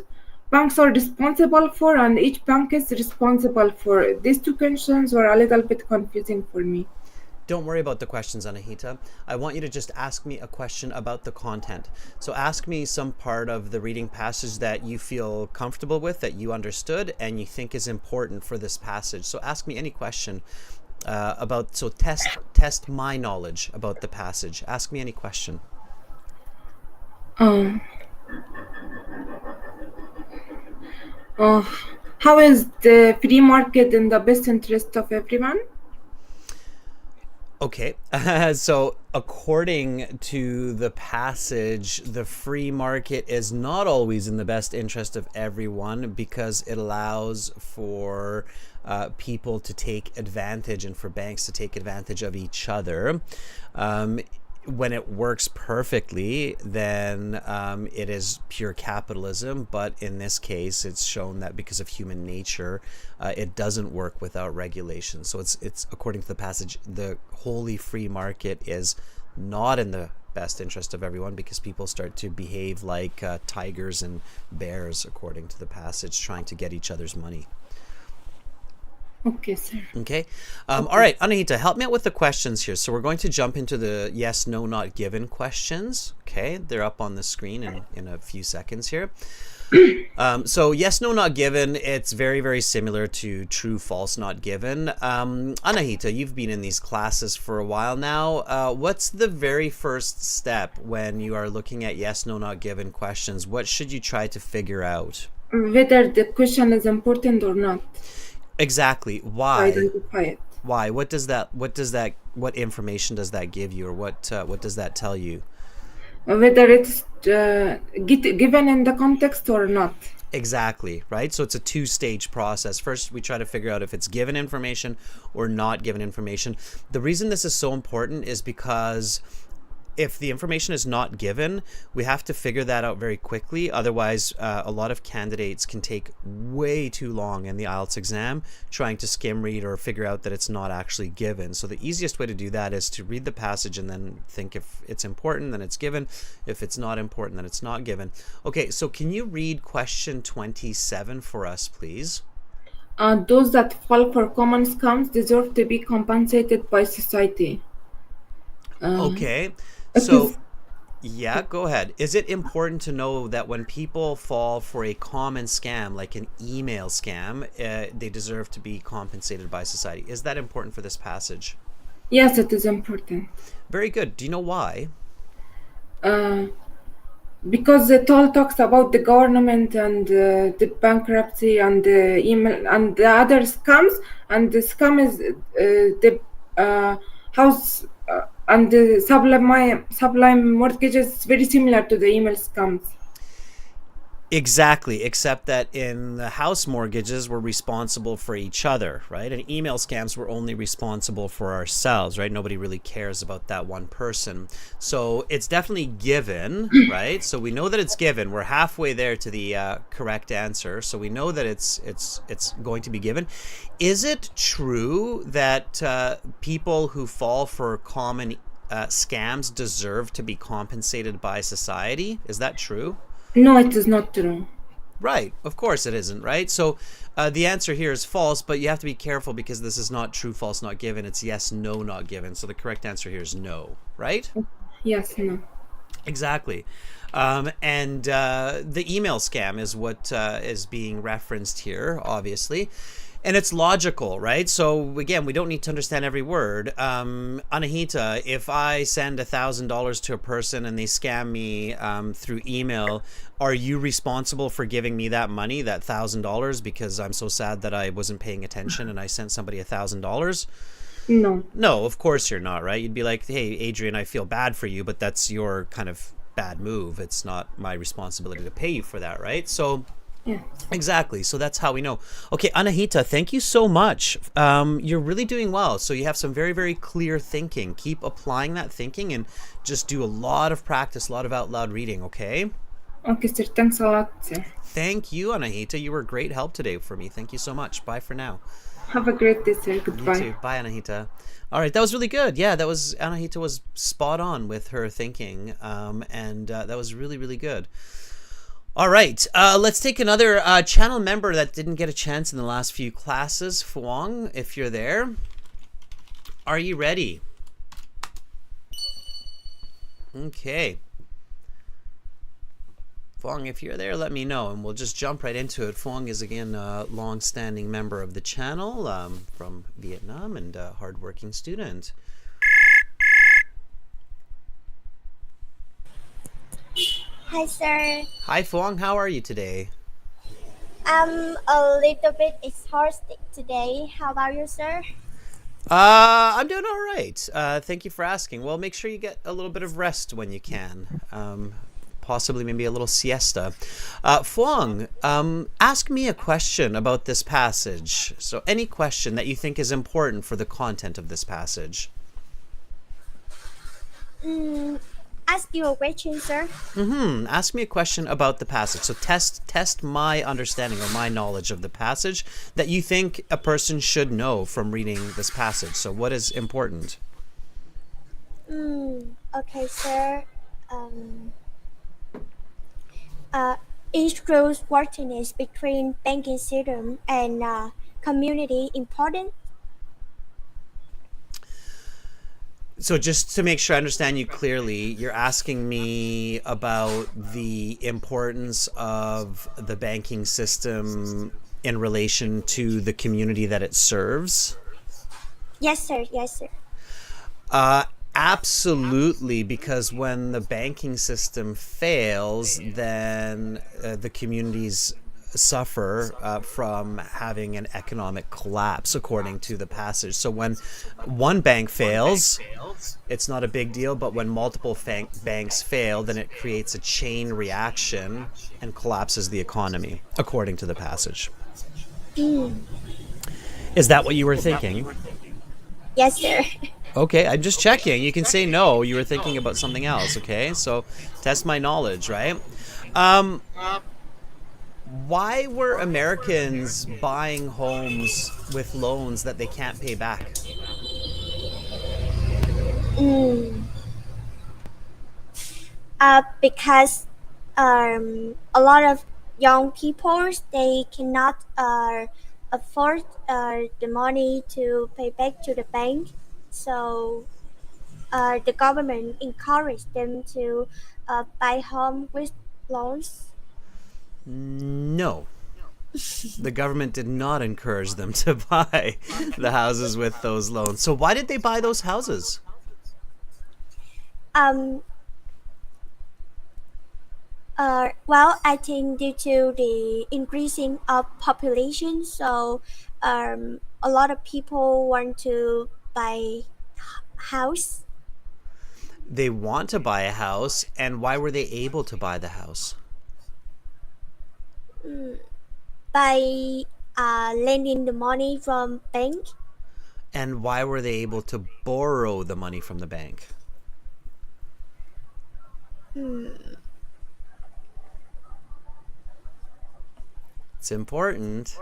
banks are responsible for, and each bank is responsible for. These two questions were a little bit confusing for me. Don't worry about the questions, Anahita. I want you to just ask me a question about the content. So ask me some part of the reading passage that you feel comfortable with, that you understood, and you think is important for this passage. So ask me any question test my knowledge about the passage. Ask me any question. How is the free market in the best interest of everyone? Okay, so according to the passage, the free market is not always in the best interest of everyone because it allows for people to take advantage and for banks to take advantage of each other. When it works perfectly, then it is pure capitalism. But in this case, it's shown that because of human nature, it doesn't work without regulation. So it's according to the passage, the wholly free market is not in the best interest of everyone because people start to behave like tigers and bears, according to the passage, trying to get each other's money. Okay, sir. Okay. All right, Anahita, help me out with the questions here. So we're going to jump into the yes, no, not given questions. Okay, they're up on the screen in a few seconds here. So yes, no, not given, it's very, very similar to true, false, not given. Anahita, you've been in these classes for a while now. What's the very first step when you are looking at yes, no, not given questions? What should you try to figure out? Whether the question is important or not. Exactly. Why? Identify it. Why? What information does that give you, or what does that tell you? Whether it's given in the context or not. Exactly, right? So it's a two-stage process. First, we try to figure out if it's given information or not given information. The reason this is so important is because if the information is not given, we have to figure that out very quickly. Otherwise, a lot of candidates can take way too long in the IELTS exam trying to skim read or figure out that it's not actually given. So the easiest way to do that is to read the passage and then think if it's important, then it's given. If it's not important, then it's not given. Okay, so can you read question 27 for us, please? Those that fall for common scams deserve to be compensated by society. Okay. So, yeah, go ahead. Is it important to know that when people fall for a common scam, like an email scam, they deserve to be compensated by society? Is that important for this passage? Yes, it is important. Very good. Do you know why? Because it all talks about the government and the bankruptcy and the email and the other scams, and the scam is the house and the sublime mortgages, very similar to the email scams. Exactly, except that in the house mortgages, we're responsible for each other, right? And email scams, we're only responsible for ourselves, right? Nobody really cares about that one person. So it's definitely given, right? So we know that it's given. We're halfway there to the correct answer. So we know that it's going to be given. Is it true that people who fall for common scams deserve to be compensated by society? Is that true? No, it is not true. Right. Of course it isn't, right? So the answer here is false, but you have to be careful because this is not true, false, not given. It's yes, no, not given. So the correct answer here is no, right? Yes, no. Exactly. And the email scam is what is being referenced here, obviously. And it's logical, right? So again, we don't need to understand every word. Anahita, if I send $1,000 to a person and they scam me through email, are you responsible for giving me that money, that $1,000, because I'm so sad that I wasn't paying attention and I sent somebody $1,000? No. No, of course you're not, right? You'd be like, hey, Adrian, I feel bad for you, but that's your kind of bad move. It's not my responsibility to pay you for that, right? So Yeah. Exactly. So that's how we know. Okay, Anahita, thank you so much. You're really doing well. So you have some very, very clear thinking. Keep applying that thinking and just do a lot of practice, a lot of out loud reading, okay? Okay, sir. Thanks a lot, sir. Thank you, Anahita. You were a great help today for me. Thank you so much. Bye for now. Have a great day, sir. Goodbye. You too. Bye, Anahita. All right, that was really good. Yeah, that was Anahita was spot on with her thinking, and that was really, really good. All right, let's take another channel member that didn't get a chance in the last few classes. Fuang, if you're there, are you ready? Okay. Fuang, if you're there, let me know, and we'll just jump right into it. Fuang is, again, a long-standing member of the channel from Vietnam and a hardworking student. Hi, sir. Hi, Fuang. How are you today? I'm a little bit exhausted today. How about you, sir? I'm doing all right. Thank you for asking. Well, make sure you get a little bit of rest when you can. Possibly maybe a little siesta. Fuang, ask me a question about this passage. So any question that you think is important for the content of this passage. Ask you a question, sir. Ask me a question about the passage. So test my understanding or my knowledge of the passage that you think a person should know from reading this passage. So what is important? Okay, sir. Is trustworthiness between banking system and community important? So just to make sure I understand you clearly, you're asking me about the importance of the banking system in relation to the community that it serves? Yes, sir. Yes, sir. Absolutely, because when the banking system fails, then the communities suffer from having an economic collapse, according to the passage. So when one bank fails, it's not a big deal, but when multiple banks fail, then it creates a chain reaction and collapses the economy, according to the passage. Is that what you were thinking? Yes, sir. Okay, I'm just checking. You can say no, you were thinking about something else, okay? So test my knowledge, right? Why were Americans buying homes with loans that they can't pay back? Because a lot of young people, they cannot afford the money to pay back to the bank. So the government encouraged them to buy home with loans. No. The government did not encourage them to buy the houses with those loans. So why did they buy those houses? Well, I think due to the increasing of population, so a lot of people want to buy house. They want to buy a house, and why were they able to buy the house? By lending the money from bank. And why were they able to borrow the money from the bank? It's important.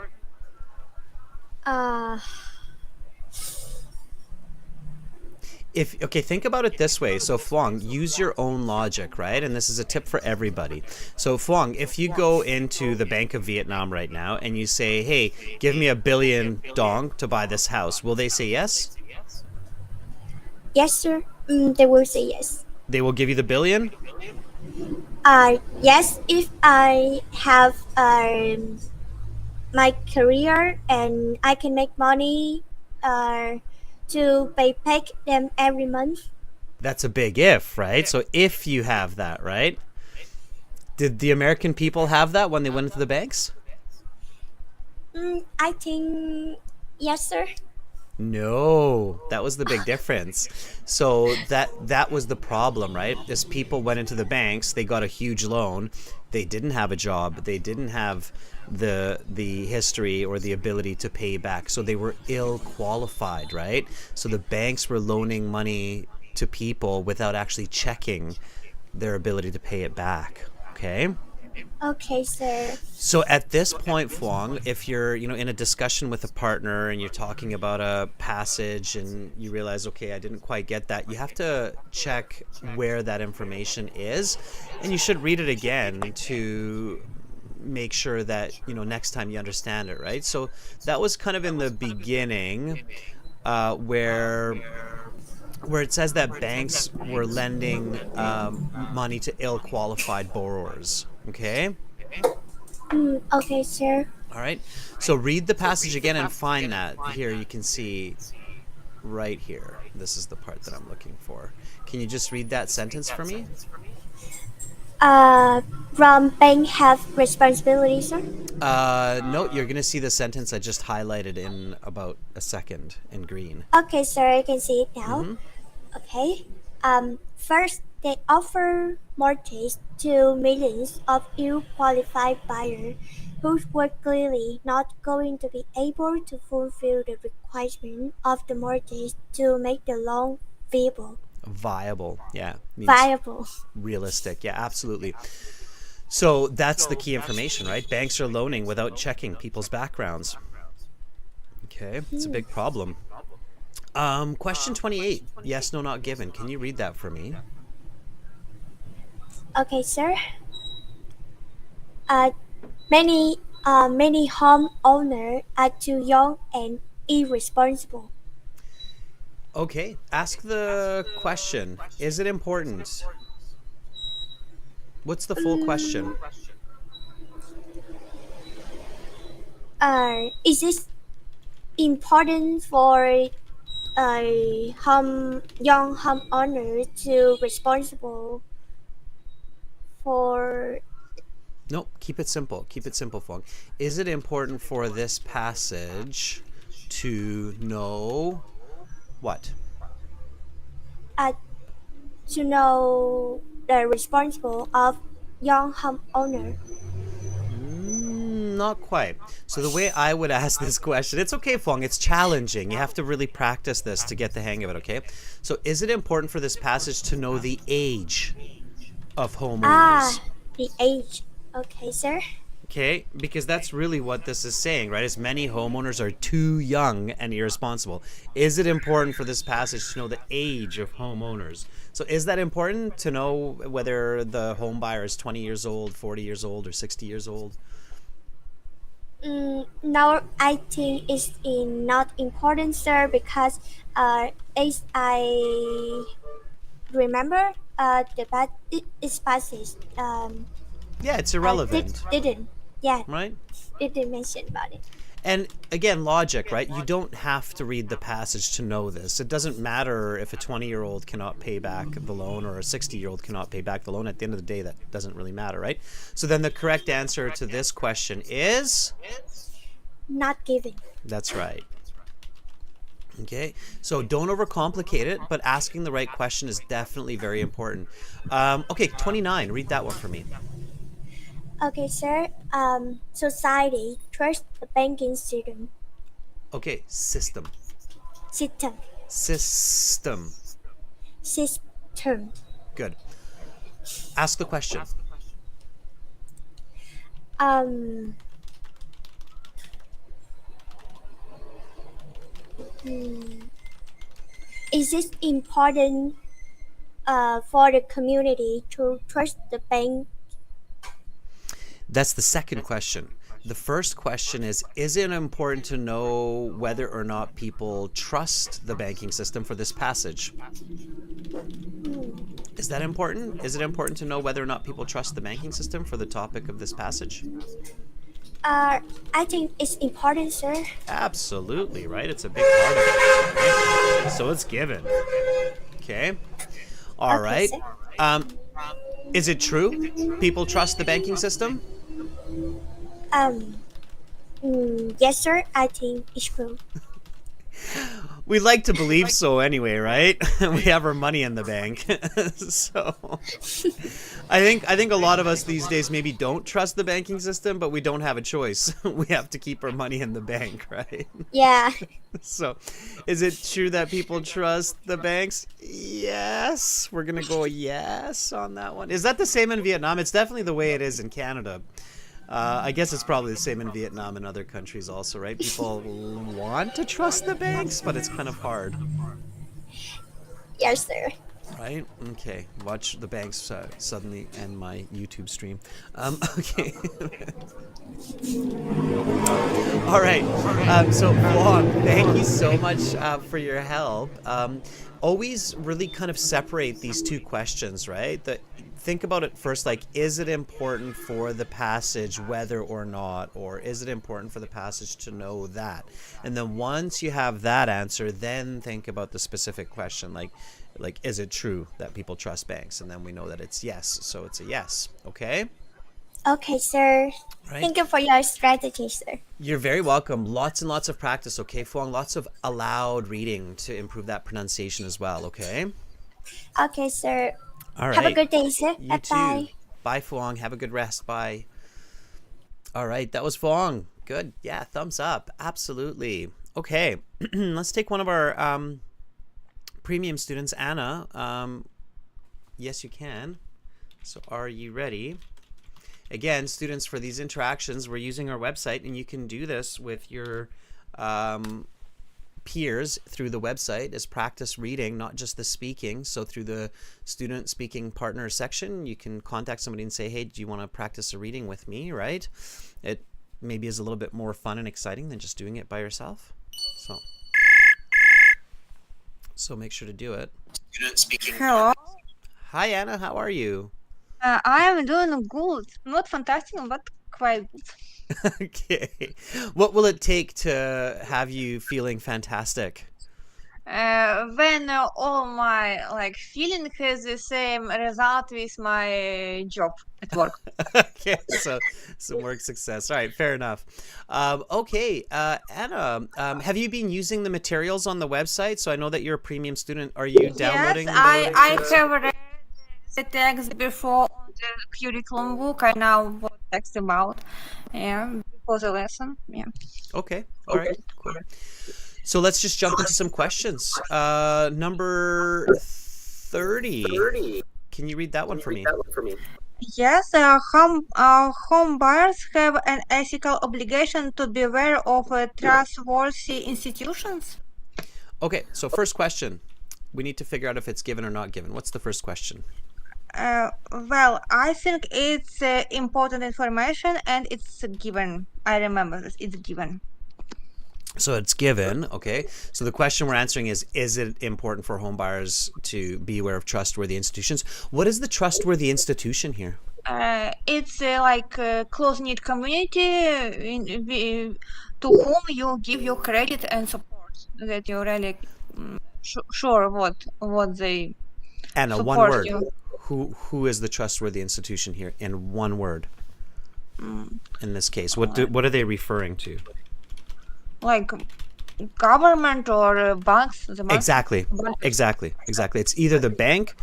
Okay, think about it this way. So Fuang, use your own logic, right? And this is a tip for everybody. So Fuang, if you go into the Bank of Vietnam right now and you say, hey, give me $1 billion dong to buy this house, will they say yes? Yes, sir. They will say yes. They will give you the $1 billion? Yes, if I have my career and I can make money to pay back them every month. That's a big if, right? So if you have that, right? Did the American people have that when they went into the banks? I think yes, sir. No, that was the big difference. So that was the problem, right? As people went into the banks, they got a huge loan. They didn't have a job. They didn't have the history or the ability to pay back. So they were ill qualified, right? So the banks were loaning money to people without actually checking their ability to pay it back. Okay? Okay, sir. So at this point, Fuang, if you're, in a discussion with a partner and you're talking about a passage and you realize, okay, I didn't quite get that, you have to check where that information is, and you should read it again to make sure that, next time you understand it, right? So that was kind of in the beginning, where it says that banks were lending money to ill-qualified borrowers. Okay? Okay, sir. All right. So read the passage again and find that. Here you can see right here. This is the part that I'm looking for. Can you just read that sentence for me? From bank have responsibility, sir? No, you're going to see the sentence I just highlighted in about a second in green. Okay, sir, I can see it now. Okay. First, they offer mortgage to millions of ill-qualified buyers who were clearly not going to be able to fulfill the requirement of the mortgage to make the loan viable. Viable, yeah. Viable. Realistic, yeah, absolutely. So that's the key information, right? Banks are loaning without checking people's backgrounds. Okay, it's a big problem. Question 28. Yes, no, not given. Can you read that for me? Okay, sir. Many homeowners are too young and irresponsible. Okay, ask the question. Is it important? What's the full question? Is it important for young homeowner to responsible for? Nope, keep it simple. Keep it simple, Fong. Is it important for this passage to know what? To know the responsible of young homeowner. Not quite. So the way I would ask this question, it's okay, Fong, it's challenging. You have to really practice this to get the hang of it, okay? So is it important for this passage to know the age of homeowners? The age. Okay, sir. Okay, because that's really what this is saying, right? As many homeowners are too young and irresponsible. Is it important for this passage to know the age of homeowners? So is that important to know whether the home buyer is 20 years old, 40 years old, or 60 years old? No, I think it's not important, sir, because as I remember, this passage. Yeah, it's irrelevant. Didn't. Yeah. Right? It didn't mention about it. And again, logic, right? You don't have to read the passage to know this. It doesn't matter if a 20-year-old cannot pay back the loan or a 60-year-old cannot pay back the loan. At the end of the day, that doesn't really matter, right? So then the correct answer to this question is? Not given. That's right. Okay, so don't overcomplicate it, but asking the right question is definitely very important. Okay, 29, read that one for me. Okay, sir. Society trusts the banking system. Okay, system. System. System. System. Good. Ask the question. Is it important for the community to trust the bank? That's the second question. The first question is it important to know whether or not people trust the banking system for this passage? Is that important? Is it important to know whether or not people trust the banking system for the topic of this passage? I think it's important, sir. Absolutely, right? It's a big part of it. Right? So it's given. Okay. All right. Is it true? People trust the banking system? Yes, sir. I think it's true. We like to believe so anyway, right? We have our money in the bank. So I think a lot of us these days maybe don't trust the banking system, but we don't have a choice. We have to keep our money in the bank, right? Yeah. So is it true that people trust the banks? Yes. We're going to go yes on that one. Is that the same in Vietnam? It's definitely the way it is in Canada. I guess it's probably the same in Vietnam and other countries also, right? People want to trust the banks, but it's kind of hard. Yes, sir. Right? Okay. Watch the banks suddenly end my YouTube stream. Okay. All right. So, Vuong, thank you so much for your help. Always really kind of separate these two questions, right? Think about it first, like, is it important for the passage whether or not, or is it important for the passage to know that? And then once you have that answer, then think about the specific question, like is it true that people trust banks? And then we know that it's yes, so it's a yes. Okay? Okay, sir. Right. Thank you for your strategy, sir. You're very welcome. Lots and lots of practice, okay, Vuong? Lots of aloud reading to improve that pronunciation as well, okay? Okay, sir. All right. Have a good day, sir. You Bye-bye. too. Bye, Vuong. Have a good rest. Bye. All right. That was Vuong. Good. Yeah. Thumbs up. Absolutely. Okay. Let's take one of our premium students, Anna. Yes, you can. So are you ready? Again, students, for these interactions, we're using our website, and you can do this with your peers through the website as practice reading, not just the speaking. So through the student speaking partner section, you can contact somebody and say, hey, do you want to practice a reading with me, right? It maybe is a little bit more fun and exciting than just doing it by yourself. So make sure to do it. Student speaking. Hello. Hi, Anna. How are you? I am doing good. Not fantastic, but quite good. Okay. What will it take to have you feeling fantastic? When all my feeling has the same result with my job at work. Okay, so some work success. All right, fair enough. Okay, Anna, have you been using the materials on the website? So I know that you're a premium student. Are you downloading? Yes, I have read the text before on the curriculum book. I know what text about. Yeah, before the lesson. Yeah. Okay. All right. Cool. So let's just jump into some questions. Number 30. Can you read that one for me? Yes, home buyers have an ethical obligation to beware of trustworthy institutions. Okay, so first question. We need to figure out if it's given or not given. What's the first question? Well, I think it's important information and it's given. I remember this. It's given. So it's given, okay. So the question we're answering is it important for home buyers to be aware of trustworthy institutions? What is the trustworthy institution here? It's like a close-knit community to whom you give your credit and support, that you're really sure what they Anna, support one word. you. Who is the trustworthy institution here in one word? In this case, what are they referring to? Like government or banks? The banks? Exactly. It's either the bank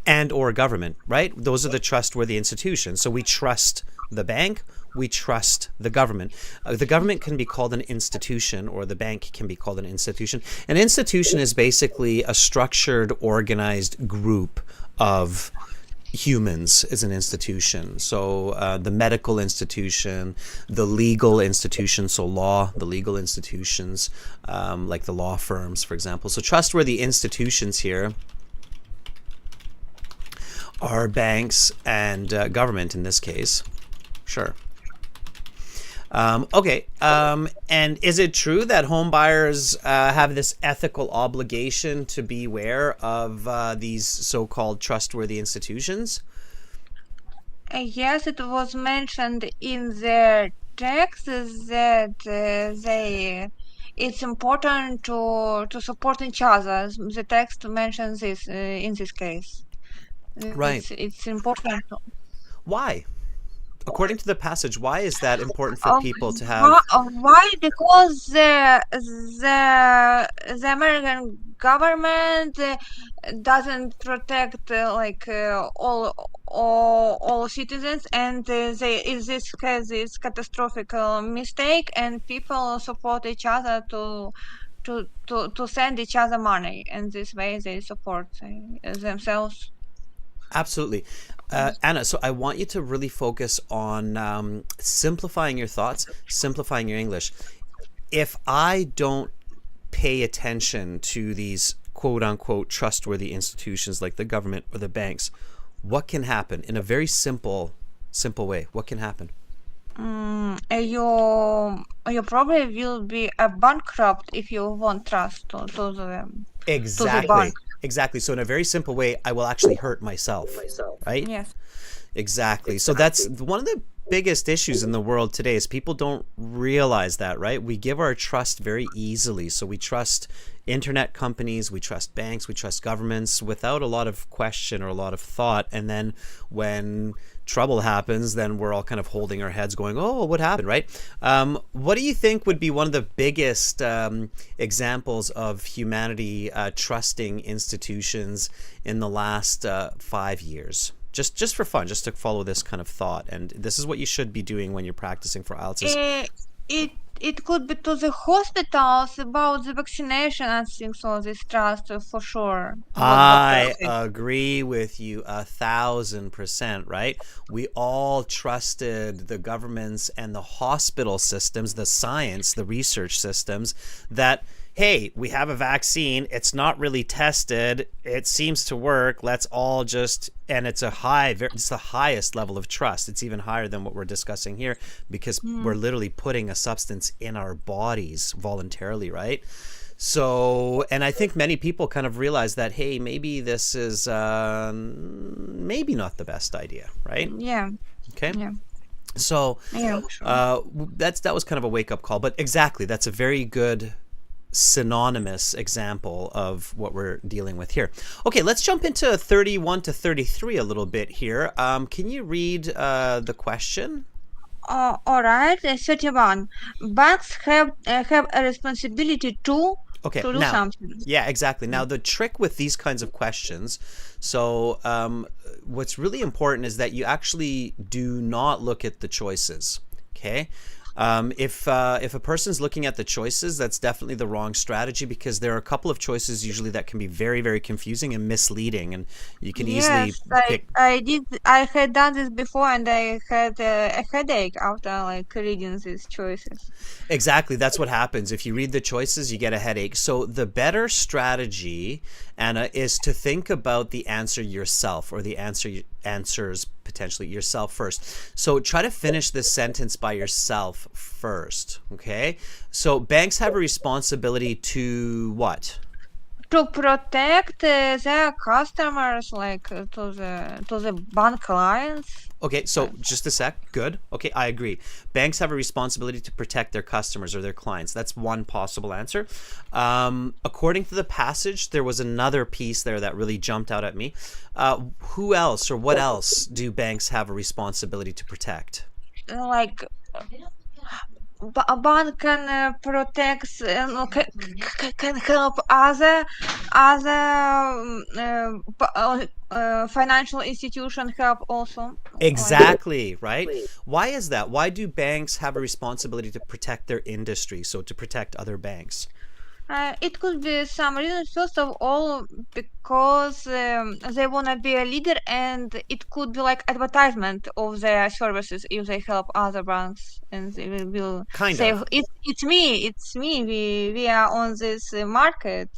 and or government, right? Those are the trustworthy institutions. So we trust the bank, we trust the government. The government can be called an institution, or the bank can be called an institution. An institution is basically a structured, organized group of humans is an institution. So the medical institution, the legal institution, so law, the legal institutions, like the law firms, for example. So trustworthy institutions here are banks and government in this case. Sure. Okay. And is it true that home buyers have this ethical obligation to beware of these so-called trustworthy institutions? Yes, it was mentioned in the text that it's important to support each other. The text mentions this in this case. Right. It's important. Why? according to the passage, why is that important for people to have? Why? Because the American government doesn't protect all citizens, and this has this catastrophic mistake, and people support each other to send each other money, and this way they support themselves. Absolutely. Anna, so I want you to really focus on simplifying your thoughts, simplifying your English. If I don't pay attention to these quote unquote trustworthy institutions like the government or the banks, what can happen in a very simple way? What can happen? You probably will be a bankrupt if you won't trust to them. Exactly. So in a very simple way, I will actually hurt myself, right? Yes. Exactly. So that's one of the biggest issues in the world today is people don't realize that, right? We give our trust very easily. So we trust internet companies, we trust banks, we trust governments without a lot of question or a lot of thought. And then when trouble happens, then we're all kind of holding our heads going, oh, what happened, right? What do you think would be one of the biggest examples of humanity trusting institutions in the last 5 years? Just for fun, just to follow this kind of thought. And this is what you should be doing when you're practicing for IELTS. It could be to the hospitals about the vaccination and things, so this trust for sure. I agree with you 1,000%, right? We all trusted the governments and the hospital systems, the science, the research systems that, hey, we have a vaccine, it's not really tested, it seems to work, let's all just, and it's the highest level of trust. It's even higher than what we're discussing here because we're literally putting a substance in our bodies voluntarily, right? So, and I think many people kind of realize that, hey, maybe this is maybe not the best idea, right? Yeah. Okay. Yeah. So that was kind of a wake-up call, but exactly, that's a very good synonymous example of what we're dealing with here. Okay, let's jump into 31 to 33 a little bit here. Can you read the question? All right, 31. Banks have a responsibility to do something. Yeah, exactly. Now, the trick with these kinds of questions, so what's really important is that you actually do not look at the choices, okay? If a person's looking at the choices, that's definitely the wrong strategy because there are a couple of choices usually that can be very, very confusing and misleading, and you can easily pick. I had done this before, and I had a headache after reading these choices. Exactly, that's what happens. If you read the choices, you get a headache. So the better strategy, Anna, is to think about the answer yourself, or the answers potentially yourself first. So try to finish this sentence by yourself first, okay? So banks have a responsibility to what? To protect their customers, to the bank clients. Okay, so just a sec. Good. Okay, I agree. Banks have a responsibility to protect their customers or their clients. That's one possible answer. According to the passage, there was another piece there that really jumped out at me. Who else or what else do banks have a responsibility to protect? A bank can protect, can help other financial institution help also. Exactly, right? Why is that? Why do banks have a responsibility to protect their industry, so to protect other banks? It could be some reasons. First of all, because they want to be a leader, and it could be like advertisement of their services if they help other banks, and they will say, "It's me. We are on this market."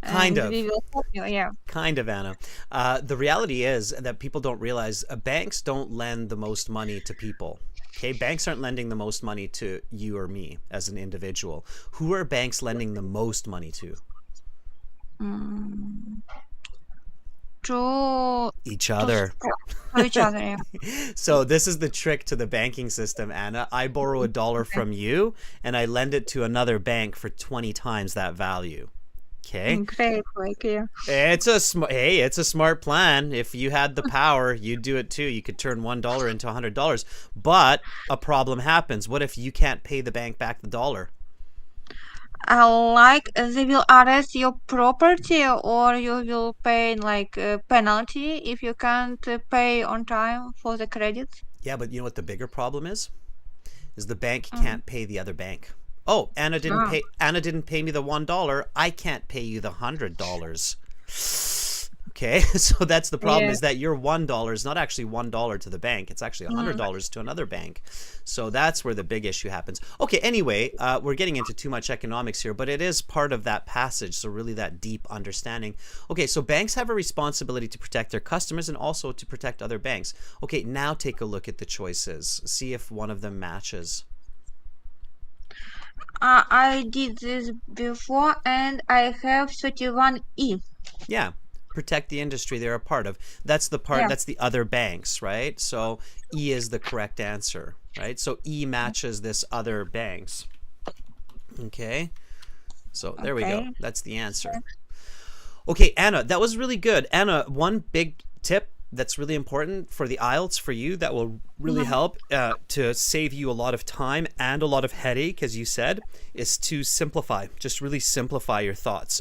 Kind of. We will help you, yeah. Kind of, Anna. The reality is that people don't realize banks don't lend the most money to people. Okay, banks aren't lending the most money to you or me as an individual. Who are banks lending the most money to? To each other. To each other, yeah. So this is the trick to the banking system, Anna. I borrow $1 from you and I lend it to another bank for 20 times that value. Okay. Great, like, yeah. It's a smart plan. If you had the power, you'd do it too. You could turn $1 into $100. But a problem happens. What if you can't pay the bank back the dollar? Like they will arrest your property, or you will pay like a penalty if you can't pay on time for the credits. Yeah, but you know what the bigger problem is? Is the bank Mm. can't pay the other bank. Oh, Anna didn't pay me the $1. I can't pay you the $100. Okay, so that's the problem, Yeah. is that your $1 is not actually $1 to the bank. It's actually $100 to another bank. So that's where the big issue happens. Okay, anyway, we're getting into too much economics here, but it is part of that passage. So really that deep understanding. Okay, so banks have a responsibility to protect their customers and also to protect other banks. Okay, now take a look at the choices. See if one of them matches. I did this before, and I have 31E. Yeah, protect the industry they're a part of. That's the part, Yeah. that's the other banks, right? So E is the correct answer, right? So E matches this other banks. Okay, so there we go. Okay. That's the answer. Okay, Anna, that was really good. Anna, one big tip that's really important for the IELTS for you that will really help to save you a lot of time and a lot of headache, as you said, is to simplify. Just really simplify your thoughts.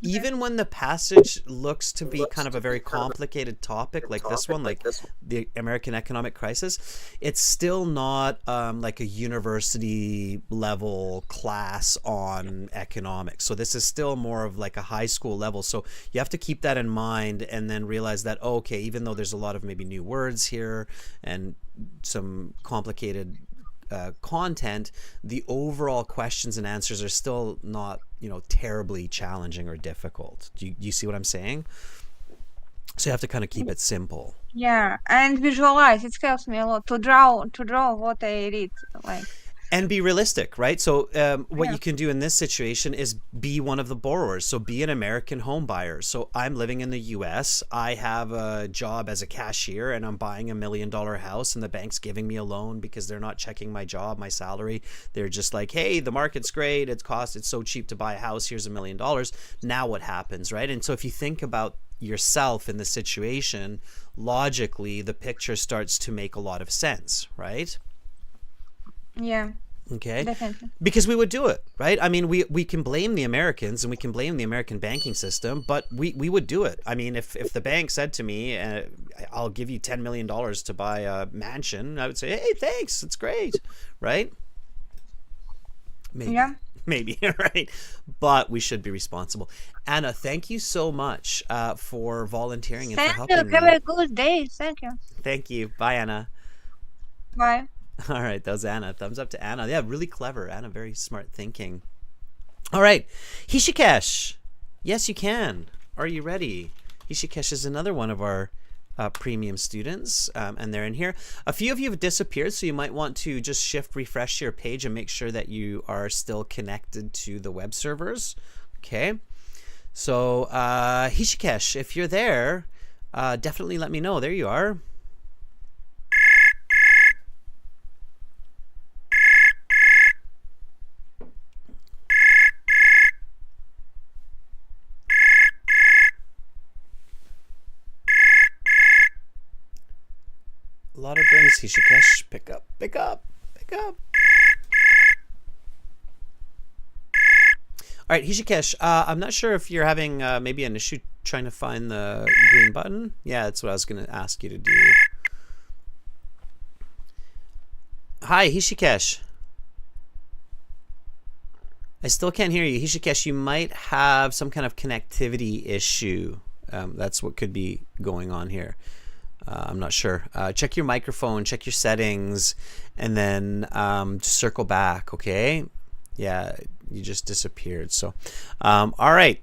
Even when the passage looks to be kind of a very complicated topic like this one, like the American economic crisis, it's still not like a university level class on economics. So this is still more of like a high school level. So you have to keep that in mind and then realize that, oh, okay, even though there's a lot of maybe new words here and some complicated content, the overall questions and answers are still not, terribly challenging or difficult. Do you see what I'm saying? So you have to kind of keep it simple. Yeah, and visualize. It helps me a lot to draw what I read, like. And be realistic, right? So what Yeah. you can do in this situation is be one of the borrowers. So be an American home buyer. So I'm living in the US. I have a job as a cashier and I'm buying $1 million house, and the bank's giving me a loan because they're not checking my job, my salary. They're just like, hey, the market's great. It's so cheap to buy a house. Here's $1 million. Now what happens, right? And so if you think about yourself in the situation, logically, the picture starts to make a lot of sense, right? Yeah, Okay. definitely. Because we would do it, right? I mean, we can blame the Americans and we can blame the American banking system, but we would do it. I mean, if the bank said to me, I'll give you $10 million to buy a mansion, I would say, hey, thanks, it's great, right? Maybe. Yeah. Maybe, right? But we should be responsible. Anna, thank you so much for volunteering and for Thank you. helping Have me. a good day. Thank you. Thank you. Bye, Anna. Bye. All right, that was Anna. Thumbs up to Anna. Yeah, really clever. Anna, very smart thinking. All right, Hishikesh. Yes, you can. Are you ready? Hishikesh is another one of our premium students, and they're in here. A few of you have disappeared, so you might want to just refresh your page and make sure that you are still connected to the web servers. Okay. So, Hishikesh, if you're there, definitely let me know. There you are. A lot of rings, Hishikesh. Pick up, pick up, pick up. All right, Hishikesh, I'm not sure if you're having maybe an issue trying to find the green button. Yeah, that's what I was going to ask you to do. Hi, Hishikesh. I still can't hear you. Hishikesh, you might have some kind of connectivity issue. That's what could be going on here. I'm not sure. Check your microphone, check your settings, and then just circle back, okay? Yeah, you just disappeared. So, all right.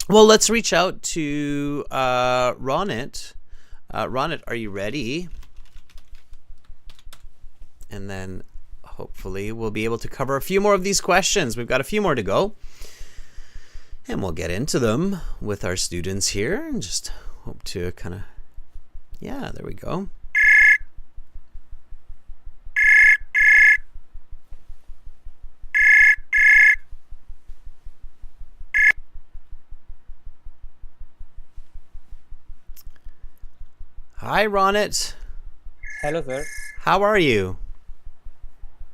Well, let's reach out to Ronit. Ronit, are you ready? And then hopefully we'll be able to cover a few more of these questions. We've got a few more to go. And we'll get into them with our students here and just hope to kind of, yeah, there we go. Hi, Ronit. Hello, sir. How are you?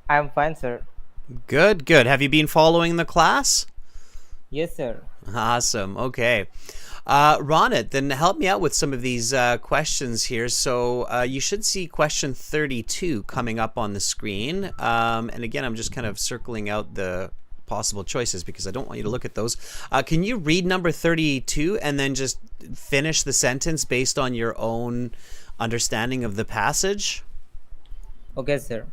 I am fine, sir. Good, good. Have you been following the class? Yes, sir. Awesome. Okay. Ronit, then help me out with some of these questions here. So you should see question 32 coming up on the screen. And again, I'm just kind of circling out the possible choices because I don't want you to look at those. Can you read number 32 and then just finish the sentence based on your own understanding of the passage? Okay, sir.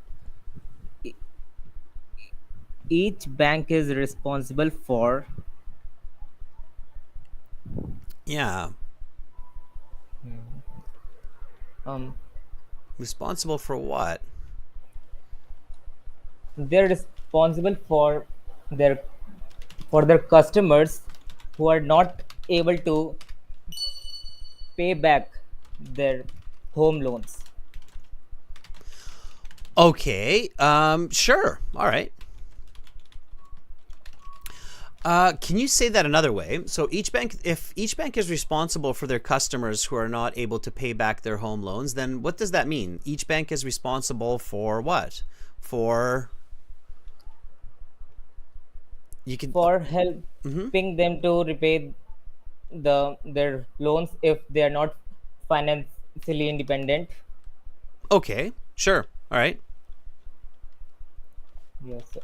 Each bank is responsible for Yeah. um Responsible for what? they're responsible for their customers who are not able to pay back their home loans. Okay. Sure. All right. Can you say that another way? So if each bank is responsible for their customers who are not able to pay back their home loans, then what does that mean? Each bank is responsible for what? For Helping them to repay their loans if they are not financially independent. Okay, sure. All right. Yes, sir.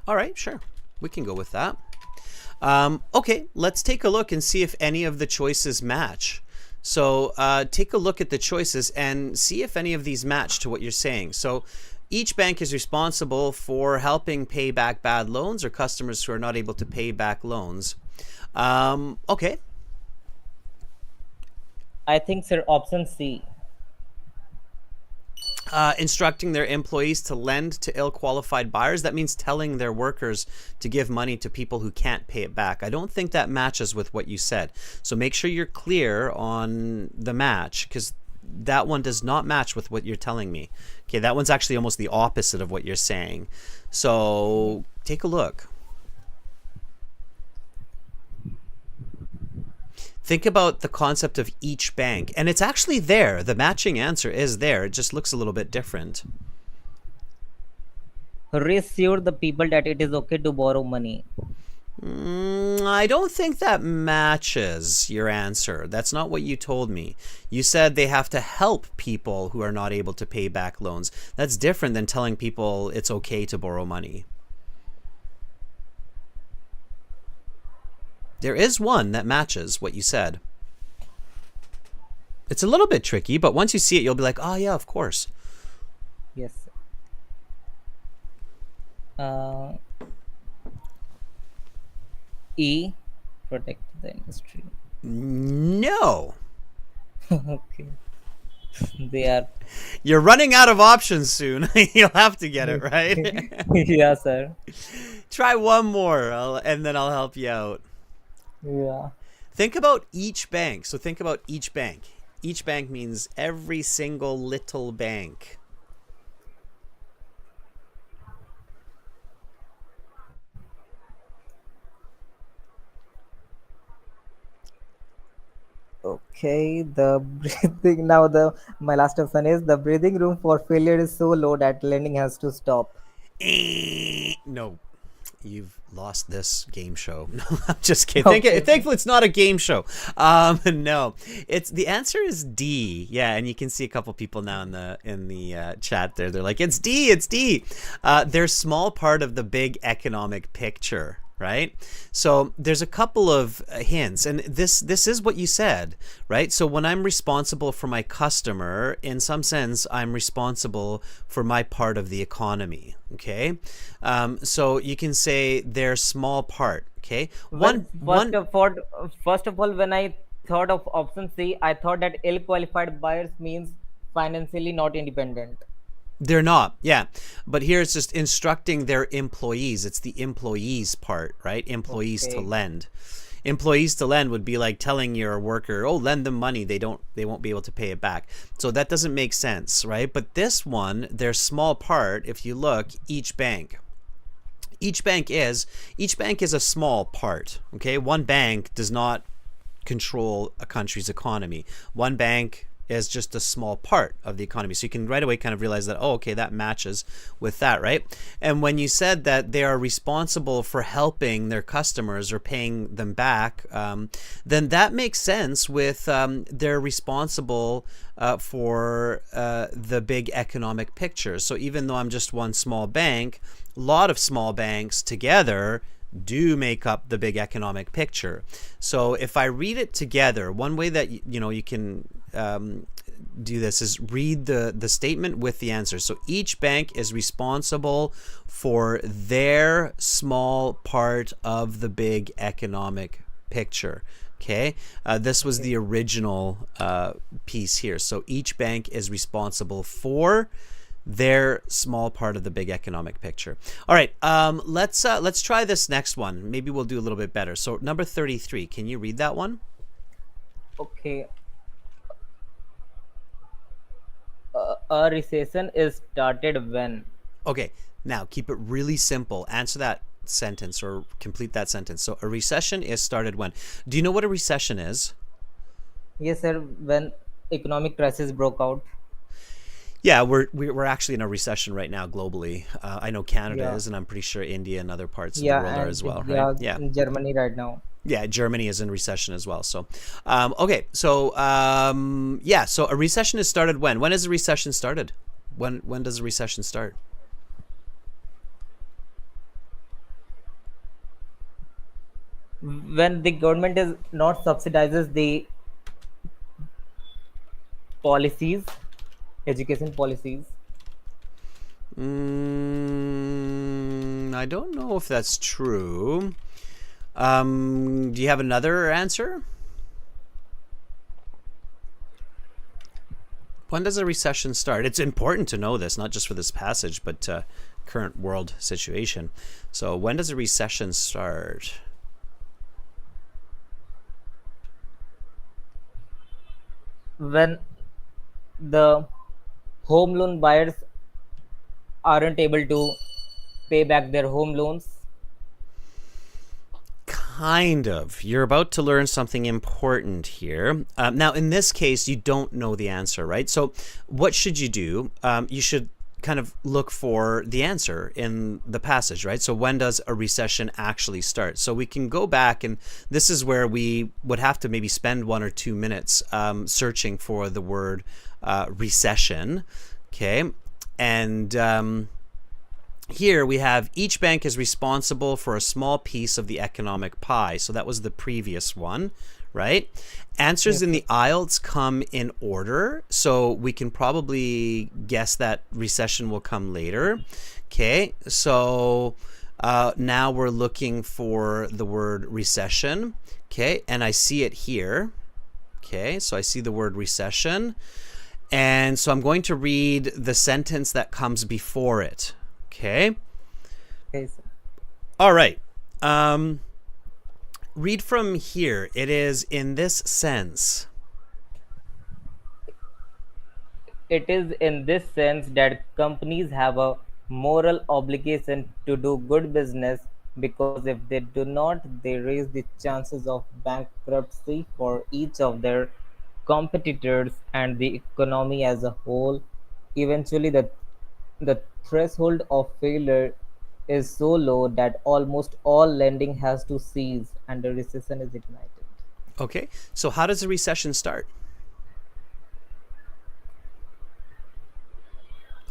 All right, sure. We can go with that. Okay, let's take a look and see if any of the choices match. So take a look at the choices and see if any of these match to what you're saying. So each bank is responsible for helping pay back bad loans or customers who are not able to pay back loans. Okay. I think, sir, option C. Instructing their employees to lend to ill-qualified buyers. That means telling their workers to give money to people who can't pay it back. I don't think that matches with what you said. So make sure you're clear on the match, because that one does not match with what you're telling me. Okay, that one's actually almost the opposite of what you're saying. So take a look. Think about the concept of each bank, and it's actually there. The matching answer is there. It just looks a little bit different. Reassure the people that it is okay to borrow money. I don't think that matches your answer. That's not what you told me. You said they have to help people who are not able to pay back loans. That's different than telling people it's okay to borrow money. There is one that matches what you said. It's a little bit tricky, but once you see it, you'll be like, oh yeah, of course. Yes, sir. E, protect the industry. No. Okay. They are. You're running out of options soon. You'll have to get it right. Yeah, sir. Try one more, and then I'll help you out. Yeah. Think about each bank. So think about each bank. Each bank means every single little bank. Okay. The breathing now. My last option is the breathing room for failure is so low that lending has to stop. No. You've lost this game show. No, I'm just kidding. Okay. Thankfully, it's not a game show. No, the answer is D. Yeah, and you can see a couple people now in the chat there. They're like, it's D. It's D. They're a small part of the big economic picture, right? So there's a couple of hints, and this is what you said, right? So when I'm responsible for my customer, in some sense, I'm responsible for my part of the economy. Okay, so you can say they're small part. Okay, First of all, when I thought of option C, I thought that ill-qualified buyers means financially not independent. They're not, yeah. But here it's just instructing their employees. It's the employees part, right? Employees to lend. Employees to lend would be like telling your worker, oh, lend them money. They won't be able to pay it back. So that doesn't make sense, right? But this one, their small part, if you look, each bank is a small part, okay? One bank does not control a country's economy. One bank is just a small part of the economy. So you can right away kind of realize that, oh, okay, that matches with that, right? And when you said that they are responsible for helping their customers or paying them back, then that makes sense with they're responsible for the big economic picture. So even though I'm just one small bank, a lot of small banks together do make up the big economic picture. So if I read it together, one way that you can do this is read the statement with the answer. So each bank is responsible for their small part of the big economic picture. Okay, this was the original piece here. So each bank is responsible for their small part of the big economic picture. All right, let's try this next one. Maybe we'll do a little bit better. So number 33, can you read that one? Okay. A recession is started when? Okay, now keep it really simple. Answer that sentence or complete that sentence. So a recession is started when? Do you know what a recession is? Yes, sir. When economic crisis broke out. Yeah, we're actually in a recession right now globally. I know Canada Yeah. is, and I'm pretty sure India and other parts of the Yeah, world are and as well, yeah, right? Yeah. in Germany right now. Yeah, Germany is in recession as well. So, okay. So, yeah. So a recession is started when? When is a recession started? When does a recession start? When the government is not subsidizes the policies, education policies. I don't know if that's true. Do you have another answer? When does a recession start? It's important to know this, not just for this passage, but current world situation. So when does a recession start? When the home loan buyers aren't able to pay back their home loans. Kind of. You're about to learn something important here. Now, in this case, you don't know the answer, right? So what should you do? You should kind of look for the answer in the passage, right? So when does a recession actually start? So we can go back, and this is where we would have to maybe spend 1 or 2 minutes searching for the word recession, okay? And here we have each bank is responsible for a small piece of the economic pie. So that was the previous one, right? Answers in the IELTS come in order. So we can probably guess that recession will come later. Okay, so now we're looking for the word recession. Okay, and I see it here. Okay, so I see the word recession. And so I'm going to read the sentence that comes before it. Okay. Okay, sir. All right. Read from here. It is in this sense. It is in this sense that companies have a moral obligation to do good business, because if they do not, they raise the chances of bankruptcy for each of their competitors and the economy as a whole. Eventually, the threshold of failure is so low that almost all lending has to cease and the recession is ignited. Okay. So how does a recession start?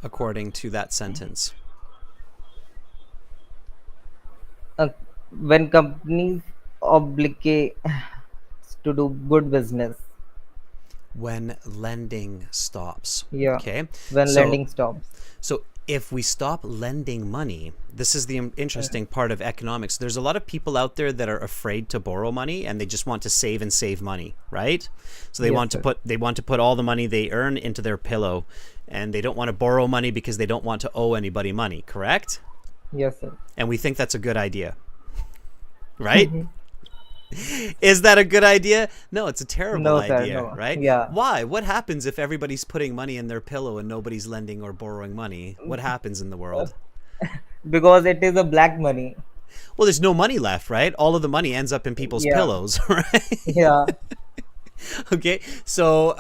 According to that sentence. Uh, when companies obligate to do good business. When lending stops. Yeah. Okay. When So- lending stops. So if we stop lending money, this is the interesting part of economics. There's a lot of people out there that are afraid to borrow money, and they just want to save and save money, right? So they Yes, want to sir. put all the money they earn into their pillow, and they don't want to borrow money because they don't want to owe anybody money, correct? Yes, sir. And we think that's a good idea. Right? Is that a good idea? No, it's a terrible No, sir, idea, no. right? Yeah. Why? What happens if everybody's putting money in their pillow and nobody's lending or borrowing money? What happens in the world? Because it is a black money. Well, there's no money left, right? All of the money ends up in people's Yeah. pillows, right? Yeah. Okay, so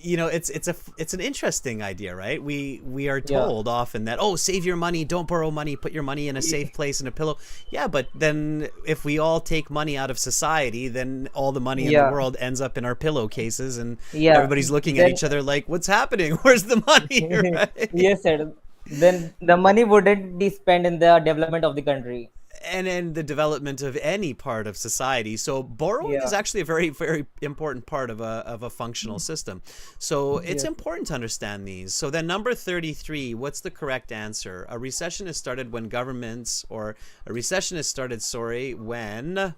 it's an interesting idea, right? We are Yeah. told often that, oh, save your money, don't borrow money, put your money in a safe place in a pillow. Yeah, but then if we all take money out of society, then all the money in the Yeah. world ends up in our pillowcases, and Yeah. everybody's looking at Then each other like, what's happening? Where's the money? Right? yes, sir. Then the money wouldn't be spent in the development of the country. And in the development of any part of society. So borrowing is Yeah. actually a very, very important part of a functional system. So it's Yes. important to understand these. So then number 33, what's the correct answer? A recession is started when governments, or a recession is started, sorry, when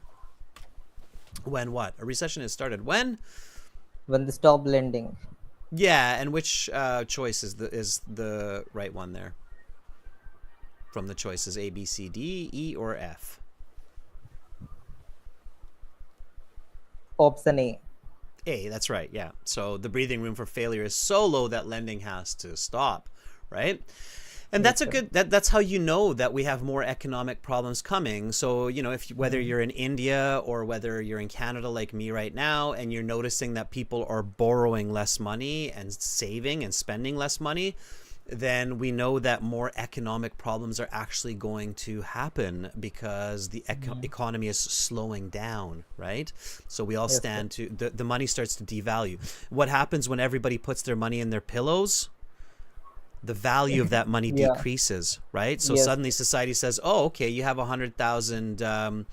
what? A recession is started when? When they stop lending. Yeah, and which choice is the right one there? From the choices A, B, C, D, E, or F? Option A. A, that's right, yeah. So the breathing room for failure is so low that lending has to stop, right? And that's a good, that's how you know that we have more economic problems coming. So, whether you're in India or whether you're in Canada like me right now, and you're noticing that people are borrowing less money and saving and spending less money, then we know that more economic problems are actually going to happen because the economy is slowing down, right? So we all stand to, the money starts to devalue. What happens when everybody puts their money in their pillows? The value of that money decreases, right? So suddenly society says, oh, okay, you have 100,000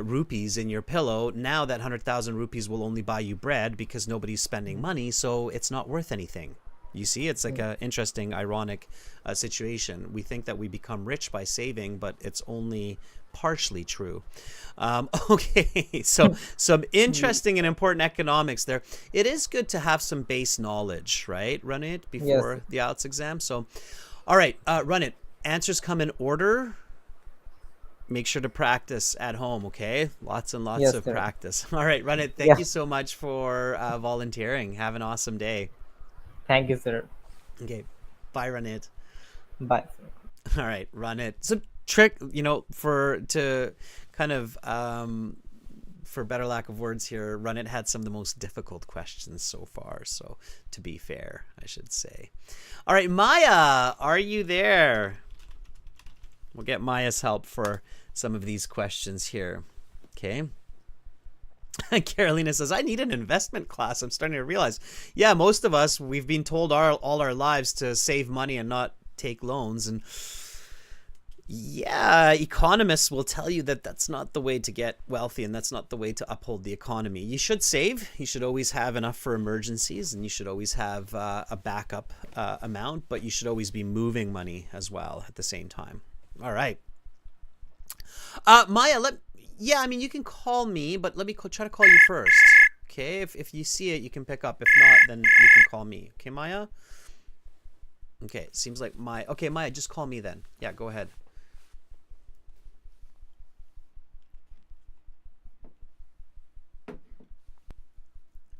rupees in your pillow. Now that 100,000 rupees will only buy you bread because nobody's spending money, so it's not worth anything. You see, it's like an interesting, ironic situation. We think that we become rich by saving, but it's only partially true. Okay, so some interesting and important economics there. It is good to have some base knowledge, right? Run it before the IELTS exam. So, all right, run it. Answers come in order. Make sure to practice at home, okay? Lots and lots of practice. All right, run it. Thank you so much for volunteering. Have an awesome day. Thank you, sir. Okay, bye, run it. Bye. All right, run it. So trick, for better lack of words here, run it had some of the most difficult questions so far. So to be fair, I should say. All right, Maya, are you there? We'll get Maya's help for some of these questions here. Okay. Carolina says, I need an investment class. I'm starting to realize, yeah, most of us, we've been told all our lives to save money and not take loans. And yeah, economists will tell you that that's not the way to get wealthy, and that's not the way to uphold the economy. You should save. You should always have enough for emergencies, and you should always have a backup amount, but you should always be moving money as well at the same time. All right. Maya, you can call me, but let me try to call you first. Okay, if you see it, you can pick up. If not, then you can call me. Okay, Maya? Okay, seems like okay, Maya, just call me then. Yeah, go ahead.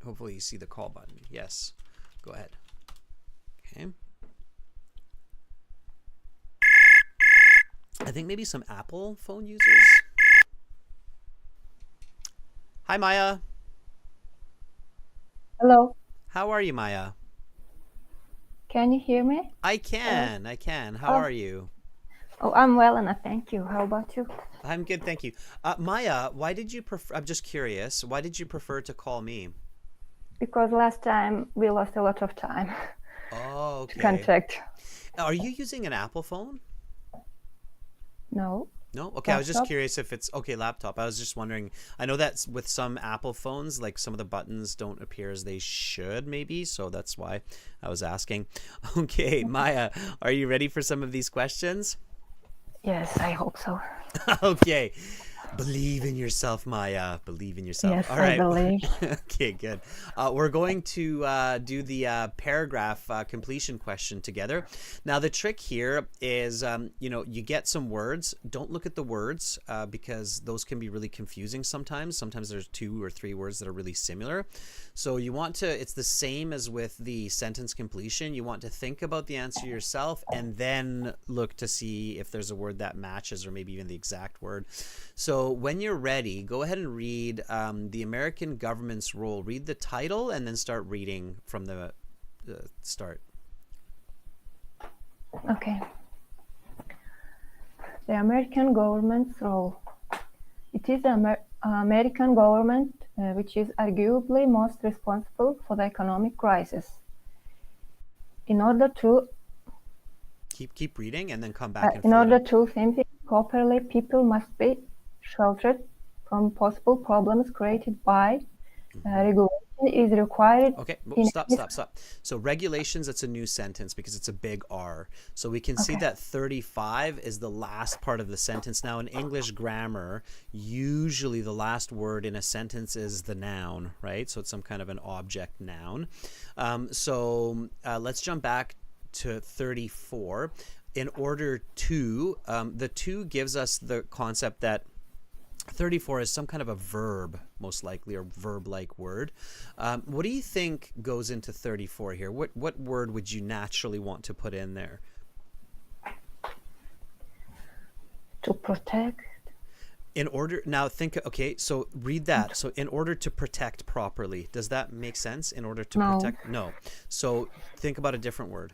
Hopefully you see the call button. Yes, go ahead. Okay. I think maybe some Apple phone users. Hi, Maya. Hello. How are you, Maya? Can you hear me? I can. How are you? Oh, I'm well enough, thank you. How about you? I'm good, thank you. Maya, why did you prefer, I'm just curious, why did you prefer to call me? Because last time we lost a lot of time Oh, okay. to contact. Are you using an Apple phone? No. No? Okay, I was just Laptop? curious if it's, okay, laptop. I was just wondering, I know that with some Apple phones, like some of the buttons don't appear as they should maybe, so that's why I was asking. Okay, Maya, are you ready for some of these questions? Yes, I hope so. Okay. Believe in yourself, Maya. Believe in yourself. Yes, All I right. believe. Okay, good. We're going to do the paragraph completion question together. Now, the trick here is, you get some words. Don't look at the words because those can be really confusing sometimes. Sometimes there's 2 or 3 words that are really similar. So you want to, it's the same as with the sentence completion. You want to think about the answer yourself and then look to see if there's a word that matches or maybe even the exact word. So when you're ready, go ahead and read the American government's role. Read the title and then start reading from the start. Okay. The American government's role. It is the American government which is arguably most responsible for the economic crisis. In order to keep reading and then come back and in order to think properly, people must be sheltered from possible problems created by regulation is required. Okay, stop. So regulations, it's a new sentence because it's a big R. So we can see that 35 is the last part of the sentence. Now in English grammar, usually the last word in a sentence is the noun, right? So it's some kind of an object noun. So let's jump back to 34. In order to, the 2 gives us the concept that 34 is some kind of a verb, most likely, or verb-like word. What do you think goes into 34 here? What word would you naturally want to put in there? To protect. In order, now think, okay, so read that. So in order to protect properly, does that make sense? In order to protect? No. So think about a different word.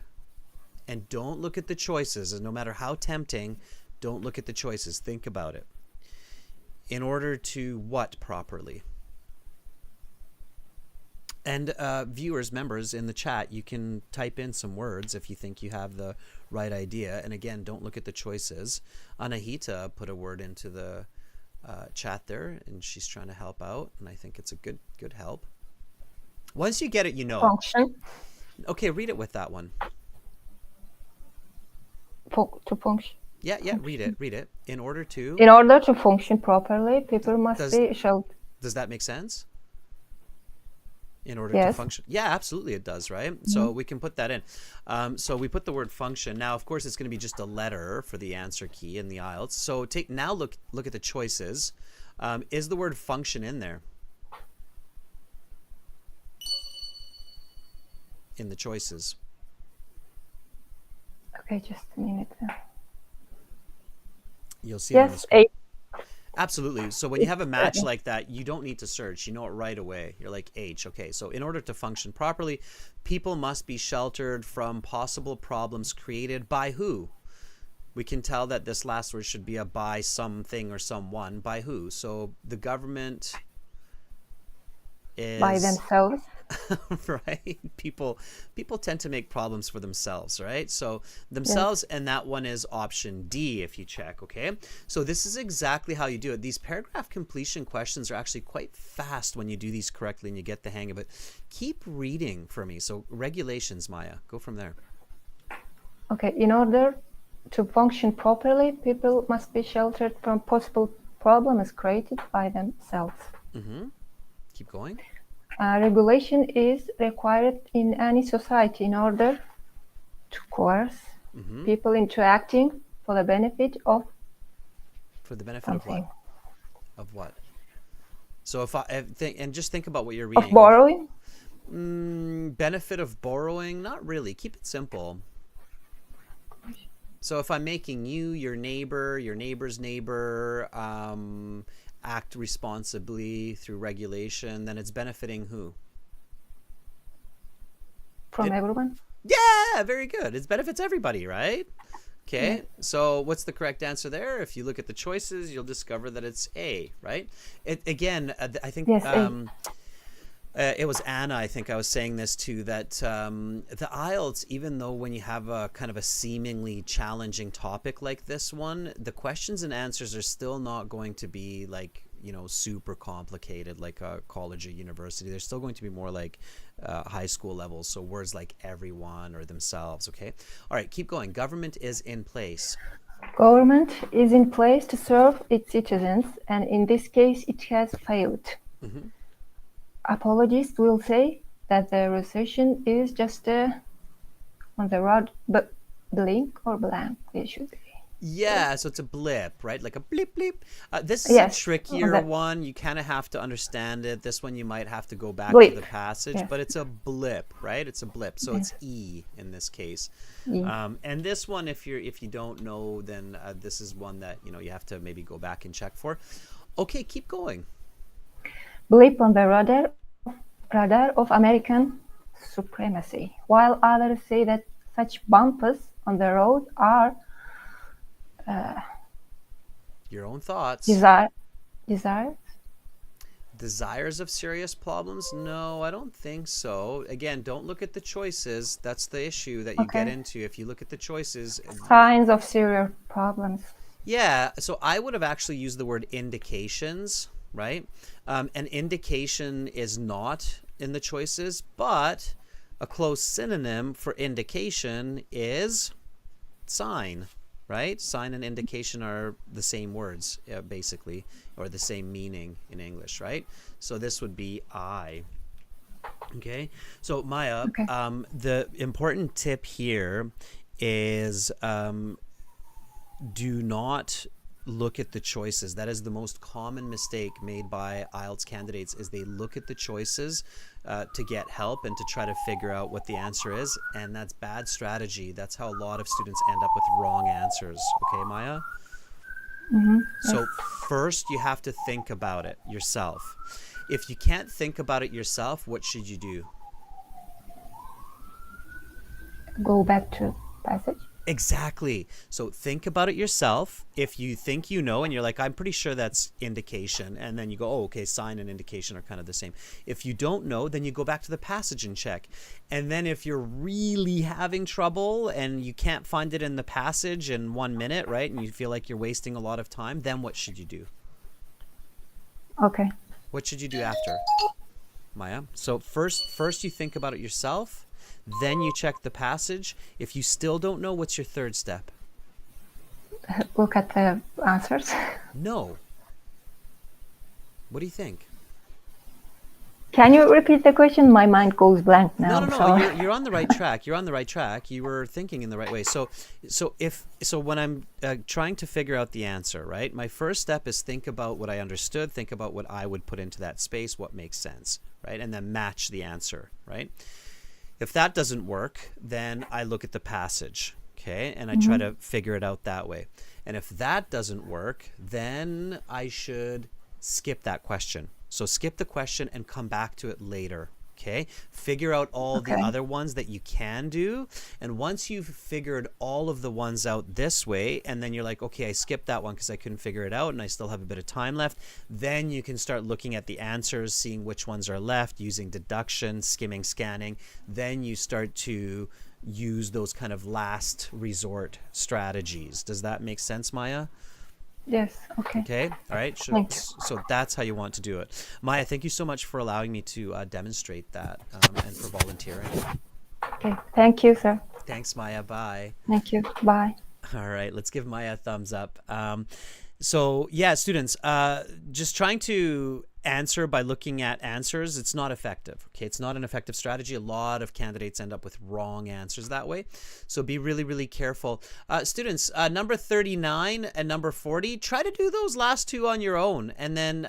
And don't look at the choices. And no matter how tempting, don't look at the choices. Think about it. In order to what properly? And viewers, members in the chat, you can type in some words if you think you have the right idea. And again, don't look at the choices. Anahita put a word into the chat there, and she's trying to help out. And I think it's a good help. Once you get it, you know. Function. Okay, read it with that one. To function. Yeah, read it. In order to function properly, people must be sheltered. Does that make sense? In order to function. Yeah, absolutely it does, right? Mm-hmm. So we can put that in. So we put the word function. Now, of course, it's going to be just a letter for the answer key in the IELTS. So look at the choices. Is the word function in there? In the choices. Okay, just a minute. You'll see. Yes, 8. Absolutely. So when you have a match like that, you don't need to search. You know it right away. You're like H. Okay, so in order to function properly, people must be sheltered from possible problems created by who? We can tell that this last word should be a by something or someone. By who? So the government is... By themselves. Right? People tend to make problems for themselves, right? So themselves, and that one is option D if you check, okay? So this is exactly how you do it. These paragraph completion questions are actually quite fast when you do these correctly and you get the hang of it. Keep reading for me. So regulations, Maya, go from there. Okay, in order to function properly, people must be sheltered from possible problems created by themselves. Mm-hmm. Keep going. Regulation is required in any society in order to coerce people into acting for the benefit of something. Of what? So if I think, and just think about what you're reading. Of borrowing? Benefit of borrowing? Not really. Keep it simple. So if I'm making you, your neighbor's neighbor, act responsibly through regulation, then it's benefiting who? From everyone? Yeah, very good. It benefits everybody, right? Okay, so what's the correct answer there? If you look at the choices, you'll discover that it's A, right? I think it was Anna, I think I was saying this too, that the IELTS, even though when you have a kind of a seemingly challenging topic like this one, the questions and answers are still not going to be like, super complicated like a college or university. They're still going to be more like high school levels. So words like everyone or themselves, okay? All right, keep going. Government is in place. Government is in place to serve its citizens, and in this case it has failed. Mm-hmm. Apologists will say that the recession is just on the road, but blink or blank, it should be. Yeah, so it's a blip, right? Like a bleep bleep. This is Yes, a trickier that- one. You kind of have to understand it. This one you might have to go back Blip. to the passage, Yes. but it's a blip, right? It's a blip. So it's E in this case. E. And this one, if you don't know, then this is one that you have to maybe go back and check for. Okay, keep going. Blip on the radar of American supremacy, while others say that such bumps on the road are Your own thoughts. desires. Desires of serious problems? No, I don't think so. Again, don't look at the choices. That's the issue that you get Okay. into. If you look at the choices. Signs of serious problems. Yeah, so I would have actually used the word indications, right? An indication is not in the choices, but a close synonym for indication is sign, right? Sign and indication are the same words, basically, or the same meaning in English, right? So this would be I. Okay, so Maya, Okay. The important tip here is do not look at the choices. That is the most common mistake made by IELTS candidates, is they look at the choices to get help and to try to figure out what the answer is, and that's bad strategy. That's how a lot of students end up with wrong answers. Okay, Maya? Mm-hmm. So first you have to think about it yourself. If you can't think about it yourself, what should you do? Go back to passage. Exactly. So think about it yourself. If you think you know and you're like, I'm pretty sure that's indication, and then you go, oh, okay, sign and indication are kind of the same. If you don't know, then you go back to the passage and check. And then if you're really having trouble and you can't find it in the passage in 1 minute, right, and you feel like you're wasting a lot of time, then what should you do? Okay. What should you do after, Maya? So first you think about it yourself. Then you check the passage. If you still don't know, what's your third step? Look at the answers. No. What do you think? Can you repeat the question? My mind goes blank now. No. Sorry. You're on the right track. You're on the right track. You were thinking in the right way. So when I'm trying to figure out the answer, right? My first step is think about what I understood. Think about what I would put into that space. What makes sense, right? And then match the answer, right? If that doesn't work, then I look at the passage, okay? And I try to figure it out that way. And if that doesn't work, then I should skip that question. So skip the question and come back to it later, okay? Figure out all the other ones that you can do. And once you've figured all of the ones out this way, and then you're like, okay, I skipped that one because I couldn't figure it out and I still have a bit of time left, then you can start looking at the answers, seeing which ones are left, using deduction, skimming, scanning. Then you start to use those kind of last resort strategies. Does that make sense, Maya? Yes. Okay. Okay. All right. Thanks. So that's how you want to do it. Maya, thank you so much for allowing me to demonstrate that and for volunteering. Okay. Thank you, sir. Thanks, Maya. Bye. Thank you. Bye. All right. Let's give Maya a thumbs up. So yeah, students, just trying to answer by looking at answers, it's not effective. Okay, it's not an effective strategy. A lot of candidates end up with wrong answers that way. So be really, really careful. Students, number 39 and number 40, try to do those last two on your own, and then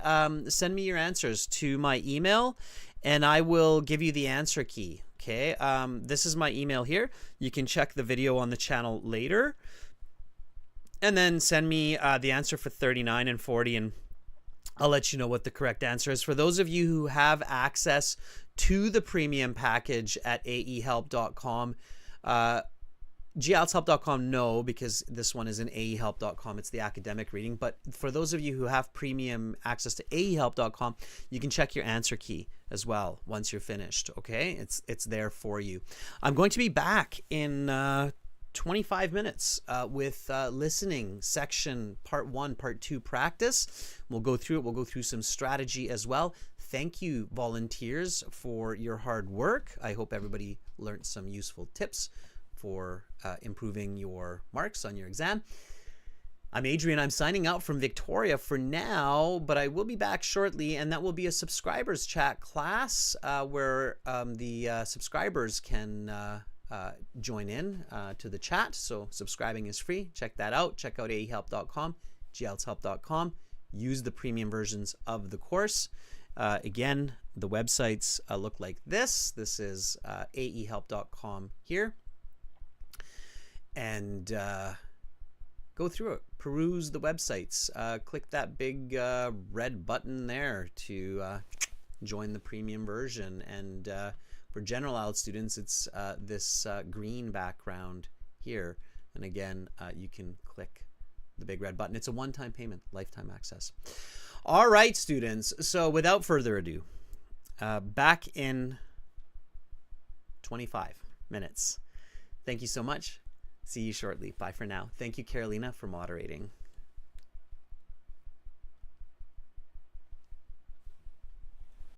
send me your answers to my email, and I will give you the answer key. Okay, this is my email here. You can check the video on the channel later. And then send me the answer for 39 and 40, and I'll let you know what the correct answer is. For those of you who have access to the premium package at aehelp.com, GIELTShelp.com, no, because this one is in aehelp.com. It's the academic reading. But for those of you who have premium access to aehelp.com, you can check your answer key as well once you're finished. Okay, it's there for you. I'm going to be back in 25 minutes with listening section part 1, part 2 practice. We'll go through it. We'll go through some strategy as well. Thank you, volunteers, for your hard work. I hope everybody learned some useful tips for improving your marks on your exam. I'm Adrian. I'm signing out from Victoria for now, but I will be back shortly, and that will be a subscribers chat class where the subscribers can join in to the chat. So subscribing is free. Check that out. Check out aehelp.com, gieltshelp.com. Use the premium versions of the course. Again, the websites look like this. This is aehelp.com here. And go through it. Peruse the websites. Click that big red button there to join the premium version. And for general IELTS students, it's this green background here. And again, you can click the big red button. It's a one-time payment, lifetime access. All right, students. So without further ado, back in 25 minutes. Thank you so much. See you shortly. Bye for now. Thank you, Carolina, for moderating.